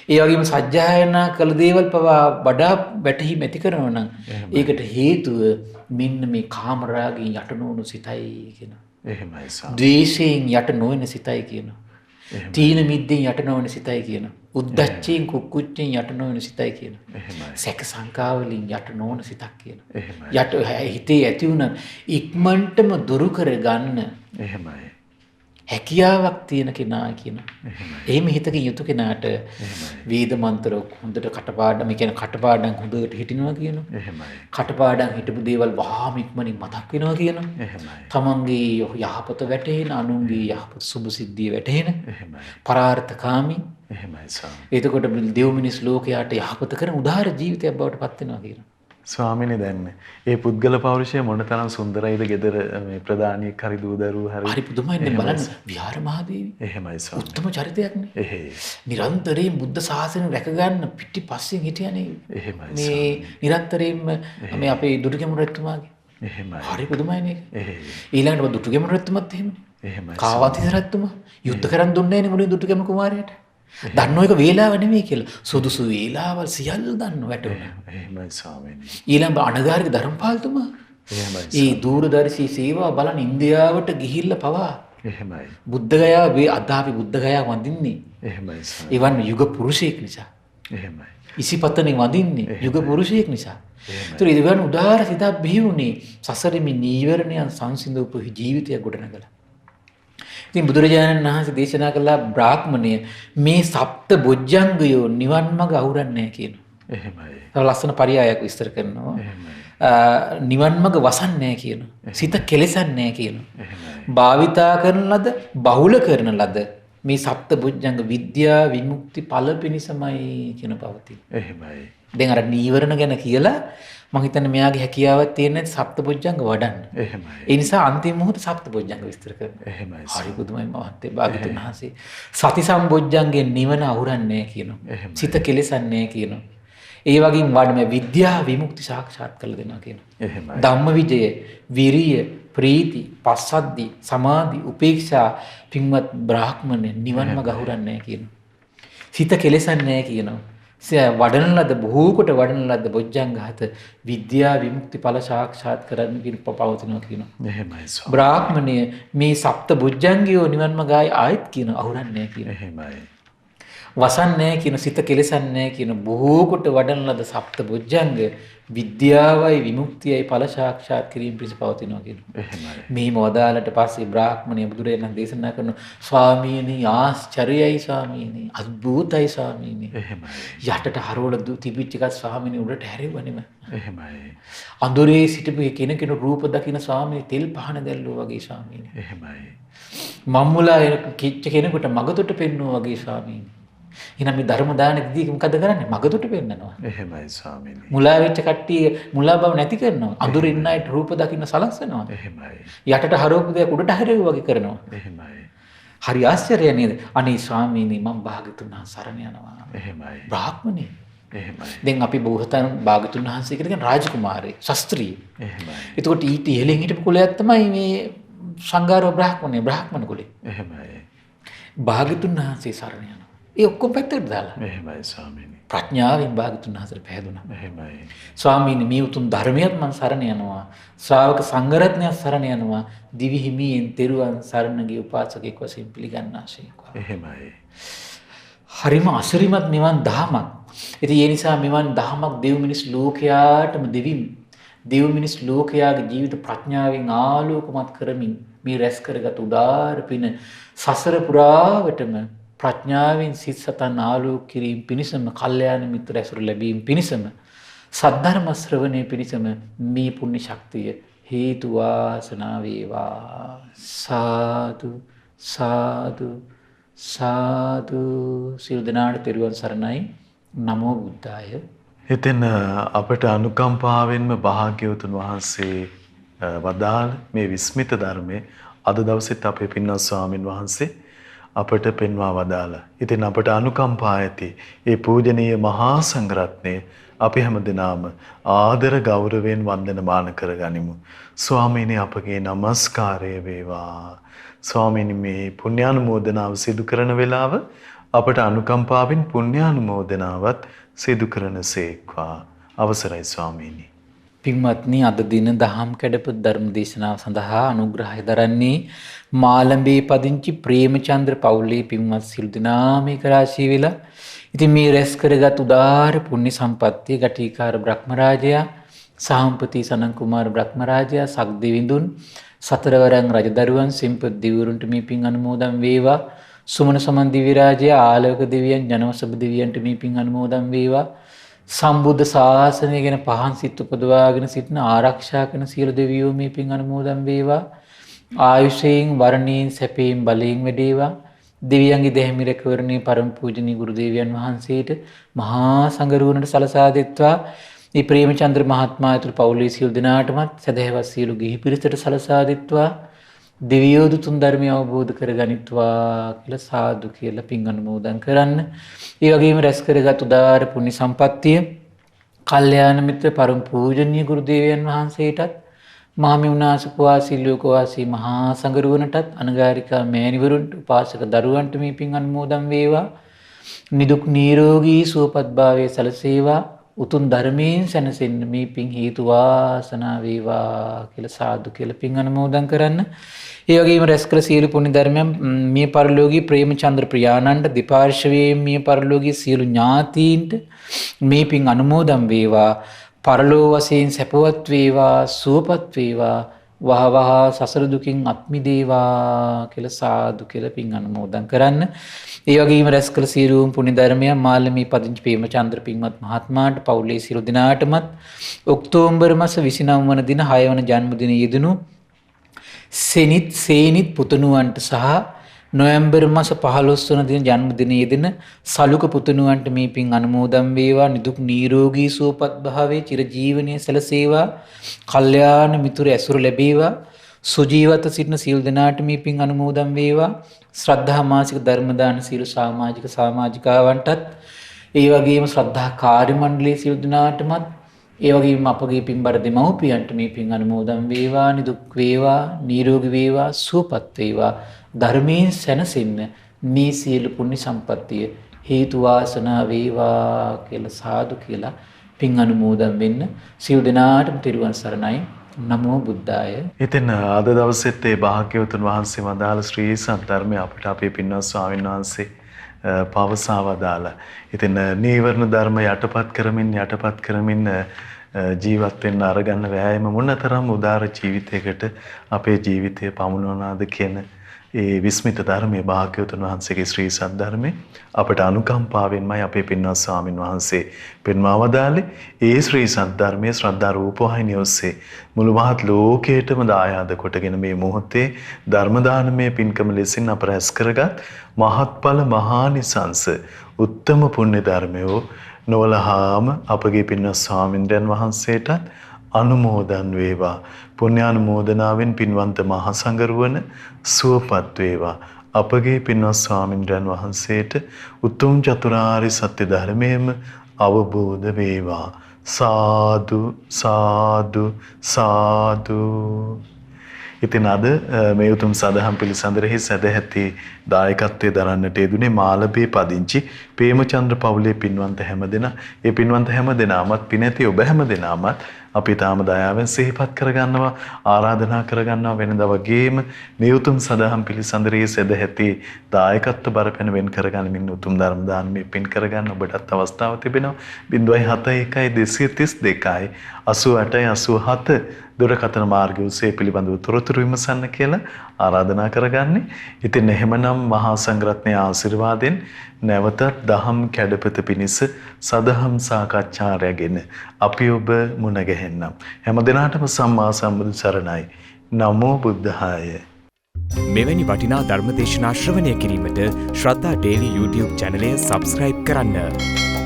ඒ වගේම සජ්ජායනා කළ දේවල් පවා වඩා වැටහීම ඇති කරනවනම් ඒකට හේතුව මෙන්න මේ කාමරාගයෙන් යට නොවුණු සිතයි කියනවා. එහෙමයි ස්වාමී. ද්වේෂයෙන් යට නොවන සිතයි කියනවා. තීන මිද්දෙන් යට නොවන සිතයි කියනවා. උද්දච්චයෙන් කුක්කුච්චෙන් යට නොවන සිතයි කියනවා. එහෙමයි. සැක සංකාවලින් යට නොවන සිතක් කියනවා. එහෙමයි. යට හිතේ ඇති වුණ ඉක්මනටම දුරු කර ගන්න එහෙමයි. හැකියාවක් තියෙන කෙනා කියනවා. එහෙමයි. එහෙම හිතකින් යුතු කෙනාට වේද මන්ත්‍ර හොඳට කටපාඩම් කියන කටපාඩම් හොඳට හිටිනවා කියනවා. එහෙමයි. කටපාඩම් හිටපු දේවල් වහාම ඉක්මනින් මතක් වෙනවා කියනවා. එහෙමයි. තමන්ගේ යහපත වැටහෙන අනුන්ගේ යහපත සුභ සිද්ධිය වැටහෙන එහෙමයි. පරාර්ථකාමී. එහෙමයි ස්වාමී. එතකොට දෙව් මිනිස් ලෝකයාට යහපත කරන උදාාර ජීවිතයක් බවට පත් වෙනවා කියනවා. ස්වාමීනි දැන් ඒ පුද්ගල පෞරුෂය මොනතරම් සුන්දරයිද ගෙදර මේ ප්‍රධානියෙක් හරි දූ දරුවෝ හරි පුදුමයි නේ බලන්න විහාර මහදේවි. එහෙමයි ස්වාමී. උත්තම චරිතයක්නේ. එහෙයි. නිරන්තරයෙන් බුද්ධ ශාසනය රැක ගන්න පිටිපස්සෙන් හිටියනේ. එහෙමයි. මේ නිරන්තරයෙන්ම මේ අපේ දුටුගැමුණු රජතුමාගේ. එහෙමයි. හරි පුදුමයි නේද? එහෙයි. ඊළඟට දුටුගැමුණු රජතුමත් එහෙමනේ. එහෙමයි. කාවන්තිස රජතුමා යුද්ධ කරන් දුන්නේ නේ මුලින් දුටුගැමුණු කුමාරයාට. දන්නෝ එක වේලාව නෙමෙයි කියලා. සුදුසු වේලාවල් සියල්ල දන්නව වැටුණා. එහෙමයි ස්වාමීනි. ඊළඟ අනගාരിക ධර්මපාලතුමා එහෙමයි. ඒ දූරදර්ශී සේවාව බලන් ඉන්දියාවට ගිහිල්ලා පවා එහෙමයි. බුද්ධගයා වේ අද අපි බුද්ධගයා වඳින්නේ. එහෙමයි ස්වාමී. එවන් යුග පුරුෂයෙක් නිසා. එහෙමයි. ඉසිපතනේ වඳින්නේ යුග පුරුෂයෙක් නිසා. ඒතර ඉදවන් උදාාර සිතක් බිහි වුණේ සසරෙමි නීවරණයන් සංසිඳවපු ජීවිතයක් ගොඩනගලා. ඉතින් බුදුරජාණන් වහන්සේ දේශනා කළා බ්‍රාහ්මණය මේ සප්ත බොජ්ජංගයෝ නිවන් මඟ අවුරන්නේ නැහැ කියනවා. එහෙමයි. තව ලස්සන පරයයක් විස්තර කරනවා. එහෙමයි. නිවන් මඟ වසන්නේ නැහැ කියනවා. සිත කෙලෙසන්නේ නැහැ කියනවා. එහෙමයි. භාවිතා කරන ලද බහුල කරන ලද මේ සප්ත බොජ්ජංග විද්‍යා විමුක්ති ඵල පිණිසමයි කියන පවතින. එහෙමයි. දැන් අර නීවරණ ගැන කියලා මම හිතන්නේ මෙයාගේ හැකියාවක් තියෙන සප්තබොජ්ජංග වඩන්න. එහෙමයි. ඒ නිසා අන්තිම මොහොත සප්තබොජ්ජංග විස්තර කරනවා. එහෙමයි. හරි පුදුමයි මහත්තයා භාග්‍යතුන් වහන්සේ. සති සම්බොජ්ජංගෙන් නිවන අහුරන්නේ කියනවා. සිත කෙලෙසන්නේ කියනවා. ඒ වගේම වඩම විද්‍යා විමුක්ති සාක්ෂාත් කරලා දෙනවා කියනවා. එහෙමයි. ධම්මවිජය, විරිය, ප්‍රීති, පස්සද්ධි, සමාධි, උපේක්ෂා පින්වත් බ්‍රාහ්මණය නිවන් මඟ අහුරන්නේ කියනවා. සිත කෙලෙසන්නේ කියනවා. වඩන ලද බොහෝ කොට වඩන ලද බොජ්ජංග හත විද්‍යා විමුක්ති ඵල සාක්ෂාත් කරගන්න කියන පවතිනවා කියනවා. එහෙමයි ස්වාමී. බ්‍රාහ්මණය මේ සප්ත බොජ්ජංගයෝ නිවන් මාර්ගය ආයත් කියන අහුරන්නේ කියනවා. එහෙමයි. වසන්නේ කියන සිත කෙලසන්නේ කියන බොහෝ කොට වඩන ලද සප්ත බොජ්ජංග විද්‍යාවයි විමුක්තියයි ඵල සාක්ෂාත් කිරීම පිණිස පවතිනවා කියනවා. එහෙමයි. මේ මොදාලට පස්සේ බ්‍රාහ්මණය බුදුරජාණන් දේශනා කරන ස්වාමීනි ආශ්චර්යයි ස්වාමීනි අద్භූතයි ස්වාමීනි. එහෙමයි. යටට හරවල තිබිච්ච එකත් ස්වාමීනි උඩට හැරෙවනෙම. එහෙමයි. අඳුරේ සිටපු කෙනෙකුට රූප දකින්න ස්වාමීනි තෙල් පහන දැල්ලෝ වගේ ස්වාමීනි. එහෙමයි. මම්මුලා කිච්ච කෙනෙකුට මගතොට පෙන්වුවා වගේ ස්වාමීනි. එහෙනම් මේ ධර්ම දාන දීක මොකද කරන්නේ? මගතොට පෙන්නනවා. එහෙමයි ස්වාමීනි. මුලා වෙච්ච කට්ටිය මුලා බව නැති කරනවා. අඳුරින් ඉන්න අයට රූප දකින්න සලස්වනවා. එහෙමයි. යටට හරවපු දෙයක් උඩට හැරෙව්වා වගේ කරනවා. එහෙමයි. හරි ආශ්චර්යය නේද? අනේ ස්වාමීනි මම භාග්‍යතුන් වහන්සේ සරණ යනවා. එහෙමයි. බ්‍රාහ්මණේ. එහෙමයි. දැන් අපි බෝසතාණන් භාග්‍යතුන් වහන්සේ කියන රාජකුමාරේ ශාස්ත්‍රීය. එහෙමයි. එතකොට ඊට ඉහළින් හිටපු කුලයක් තමයි මේ සංඝාරව බ්‍රාහ්මණේ බ්‍රාහ්මණ කුලේ. එහෙමයි. භාග්‍යතුන් වහන්සේ සරණ යනවා. ඒ ඔක්කොම පැත්තකට දාලා. එහෙමයි ස්වාමීනි. ප්‍රඥාවෙන් භාග්‍යතුන් වහන්සේට පැහැදුනා. එහෙමයි. ස්වාමීනි මේ උතුම් ධර්මයක් මම සරණ යනවා. ශ්‍රාවක සංඝරත්නය සරණ යනවා. දිවි හිමියෙන් තෙරුවන් සරණ ගිය උපාසකෙක් වශයෙන් පිළිගන්නාසේකවා. එහෙමයි. හරිම අසිරිමත් මෙවන් දහමක්. ඉතින් ඒ නිසා මෙවන් දහමක් දෙව් මිනිස් ලෝකයාටම දෙව් මිනිස් ලෝකයාගේ ජීවිත ප්‍රඥාවෙන් ආලෝකමත් කරමින් මේ රැස් කරගත් උදාාර පින සසර පුරාවටම ප්‍රඥාවෙන් සිත් සතන් ආලෝක කිරීම පිණිසම කල්යාණ මිත්‍ර ඇසුර ලැබීම පිණිසම සද්ධර්ම ශ්‍රවණය පිණිසම මේ පුණ්‍ය ශක්තිය හේතු වාසනා වේවා. සාදු සාදු සාදු. සියලු දෙනාට තෙරුවන් සරණයි. නමෝ බුද්ධාය. එතෙන් අපට අනුකම්පාවෙන්ම භාග්‍යවතුන් වහන්සේ වදාළ මේ විස්මිත ධර්මයේ අද දවසෙත් අපේ පින්වත් ස්වාමින් වහන්සේ අපට පෙන්වා වදාලා. ඉතින් අපට අනුකම්පා ඇති ඒ පූජනීය මහා සංඝරත්නය අපි හැමදෙනාම ආදර ගෞරවයෙන් වන්දනමාන කරගනිමු. ස්වාමීනි අපගේ নমස්කාරය වේවා. ස්වාමීනි මේ පුණ්‍යානුමෝදනාව සිදු කරන වෙලාව අපට අනුකම්පාවෙන් පුණ්‍යානුමෝදනාවත් සිදු කරනසේක්වා. අවසරයි ස්වාමීනි. පින්වත්නි අද දින දහම් කැඩපත ධර්ම දේශනාව සඳහා අනුග්‍රහය දරන්නේ මාළඹේ පදිංචි ප්‍රේමචන්ද්‍ර පවුලේ පින්වත් සිල් දිනාම රාශී වෙලා ඉතින් මේ රැස් කරගත් උදාාර පුණ්‍ය සම්පත්තිය ගටිකාර බ්‍රහ්මරාජයා සාම්පති සනන් කුමාර බ්‍රහ්මරාජයා සක්දෙවිඳුන් සතරවරන් රජදරුවන් සිම්පත් දිවුරුන්ට මේ පින් අනුමෝදන් වේවා. සුමන සමන් දිව්‍ය රාජයා ආලෝක දෙවියන් ජනවසබ දෙවියන්ට මේ පින් අනුමෝදන් වේවා. සම්බුද්ධ ශාසනය ගැන පහන් සිත් උපදවාගෙන සිටින ආරක්ෂා කරන සියලු දෙවියෝ මේ පින් අනුමෝදන් වේවා. ආයුෂයෙන් වර්ණයෙන් සැපයෙන් බලයෙන් වැඩේවා. දෙවියන්ගේ දෙහිමි රැකවරණේ පරම පූජනීය ගුරු දේවයන් වහන්සේට මහා සංඝරුවනට සලසා දෙත්වා. මේ ප්‍රේමචන්ද්‍ර මහත්මයා ඇතුළු පවුලේ සියලු දෙනාටමත් සදහවත් සියලු ගිහි පිරිසට සලසා දෙත්වා. දෙවියෝ දුතුන් ධර්මය අවබෝධ කරගනිත්වා කියලා සාදු කියලා පින් අනුමෝදන් කරන්න. ඒ වගේම රැස් කරගත් උදාාර පුණ්‍ය සම්පත්තිය කල්යාණ මිත්‍ර පරම පූජනීය ගුරු දේවයන් වහන්සේටත් මහමෙවුනාසක වාසී ලෝක වාසී මහා සංඝරුවනටත් අනගාരികා මෑණිවරුන්ට උපාසක දරුවන්ට මේ පින් අනුමෝදන් වේවා. නිදුක් නිරෝගී සුවපත් භාවයේ සැලසේවා. උතුම් ධර්මයෙන් සැනසෙන්න මේ පින් හේතු වාසනා වේවා කියලා සාදු කියලා පින් අනුමෝදන් කරන්න. ඒ වගේම රැස් කළ සියලු පුණ්‍ය ධර්මයන් මිය පරලෝකී ප්‍රේමචන්ද්‍ර ප්‍රියානන්ද දෙපාර්ශවයෙන් මිය පරලෝකී සියලු ඥාතීන්ට මේ පින් අනුමෝදන් වේවා. පරලෝ වශයෙන් සැපවත් වේවා සුවපත් වේවා වහ වහ සසර දුකින් අත් මිදේවා කියලා සාදු කියලා පින් අනුමෝදන් කරන්න. ඒ වගේම රැස් කළ සියලුම පුණ්‍ය ධර්මයන් මාළමී පදිංචි ප්‍රේමචන්ද්‍ර පින්වත් මහත්මයාට පවුලේ සියලු දෙනාටමත් ඔක්තෝබර් මාස 29 වන දින 6 වන ජන්මදිනයේ යෙදුණු සේනිත් පුතුණුවන්ට සහ නොවැම්බර් මාස 15 වන දින ජන්මදිනයේ යෙදෙන සලුක පුතුණුවන්ට මේ පින් අනුමෝදන් වේවා. නිදුක් නිරෝගී සුවපත් භාවයේ චිරජීවනයේ සැලසේවා. කල්යාණ මිතුරු ඇසුර ලැබේවා. සුජීවත සිටින සියලු දෙනාට මේ පින් අනුමෝදන් වේවා. ශ්‍රද්ධා මාසික ධර්ම දාන සියලු සමාජිකාවන්ටත් ඒ වගේම ශ්‍රද්ධා කාර්ය මණ්ඩලයේ සියලු දෙනාටමත් ඒ වගේම අපගේ පින්බර දෙමව්පියන්ට මේ පින් අනුමෝදන් වේවා. නිදුක් වේවා නිරෝගී වේවා සුවපත් වේවා. ධර්මයෙන් සැනසෙන්න මේ සියලු පුණ්‍ය සම්පත්තිය හේතු වාසනා වේවා කියලා සාදු කියලා පින් අනුමෝදන් වෙන්න. සියලු දෙනාටම තෙරුවන් සරණයි. නමෝ බුද්ධාය. ඉතින් අද දවසෙත් ඒ භාග්‍යවතුන් වහන්සේ වදාළ ශ්‍රී සද්ධර්මය අපිට අපේ පින්වත් ස්වාමීන් වහන්සේ පවසාවදාලා. ඉතින් නීවරණ ධර්ම යටපත් කරමින් ජීවත් වෙන්න අරගන්න වෑයම මොනතරම් උදාර ජීවිතයකට අපේ ජීවිතය පමුණවනවාද කියන ඒ විස්මිත ධර්මයේ භාග්‍යවතුන් වහන්සේගේ ශ්‍රී සද්ධර්මයේ අපට අනුකම්පාවෙන්මයි අපේ පින්වත් ස්වාමින් වහන්සේ පෙන්වා වදාළේ. ඒ ශ්‍රී සද්ධර්මයේ ශ්‍රද්ධා රූපවාහිනිය ඔස්සේ මුළු මහත් ලෝකයටම දායාද කොටගෙන මේ මොහොතේ ධර්ම දානමය පින්කම ලෙසින් අප රැස් කරගත් මහත්ඵල මහානිසංස උත්තම පුණ්‍ය ධර්මයෝ නොවලහාම අපගේ පින්වත් ස්වාමින්දයන් වහන්සේටත් අනුමෝදන් වේවා. පුණ්‍යානුමෝදනාවෙන් පින්වන්ත මහා සංඝරුවන සුවපත් වේවා. අපගේ පින්වත් ස්වාමින්දයන් වහන්සේට උතුම් චතුරාර්ය සත්‍ය ධර්මයේම අවබෝධ වේවා. සාදු සාදු සාදු. ඉතින් අද මේ උතුම් සදහම් පිළිසඳරෙහි සදැහැති දායකත්වයේ දරන්නට යෙදුනේ මාළඹේ පදිංචි ප්‍රේමචන්ද්‍ර පවුලේ පින්වන්ත හැමදෙනා. ඒ පින්වන්ත හැමදෙනාමත් පිනැති ඔබ හැමදෙනාමත් අපි තාම දයාවෙන් සිහිපත් කරගන්නවා, ආරාධනා කරගන්නවා වෙනදා වගේම මේ උතුම් සදහම් පිළිසඳරෙහි සදැහැති දායකත්ව බරපැන වෙන් කරගනිමින් උතුම් ධර්ම දානමය පින් කරගන්න ඔබටත් අවස්ථාව තිබෙනවා. 071 222 88 දුරකථන මාර්ගය ඔස්සේ පිළිබඳව තොරතුරු විමසන්න කියලා ආරාධනා කරගන්නේ. ඉතින් එහෙමනම් මහා සංඝරත්නයේ ආශිර්වාදෙන් නැවතත් දහම් කැඩපත පිණිස සදහම් සාකච්ඡා රැගෙන අපි ඔබ මුණ ගැහෙන්නම්. හැම දිනාටම සම්මා සම්බුදු සරණයි. නමෝ බුද්ධාය. මෙවැනි වටිනා ධර්මදේශනා ශ්‍රවණය කිරීමට ශ්‍රද්ධා ඩේලි YouTube චැනලය සබ්ස්ක්‍රයිබ් කරන්න.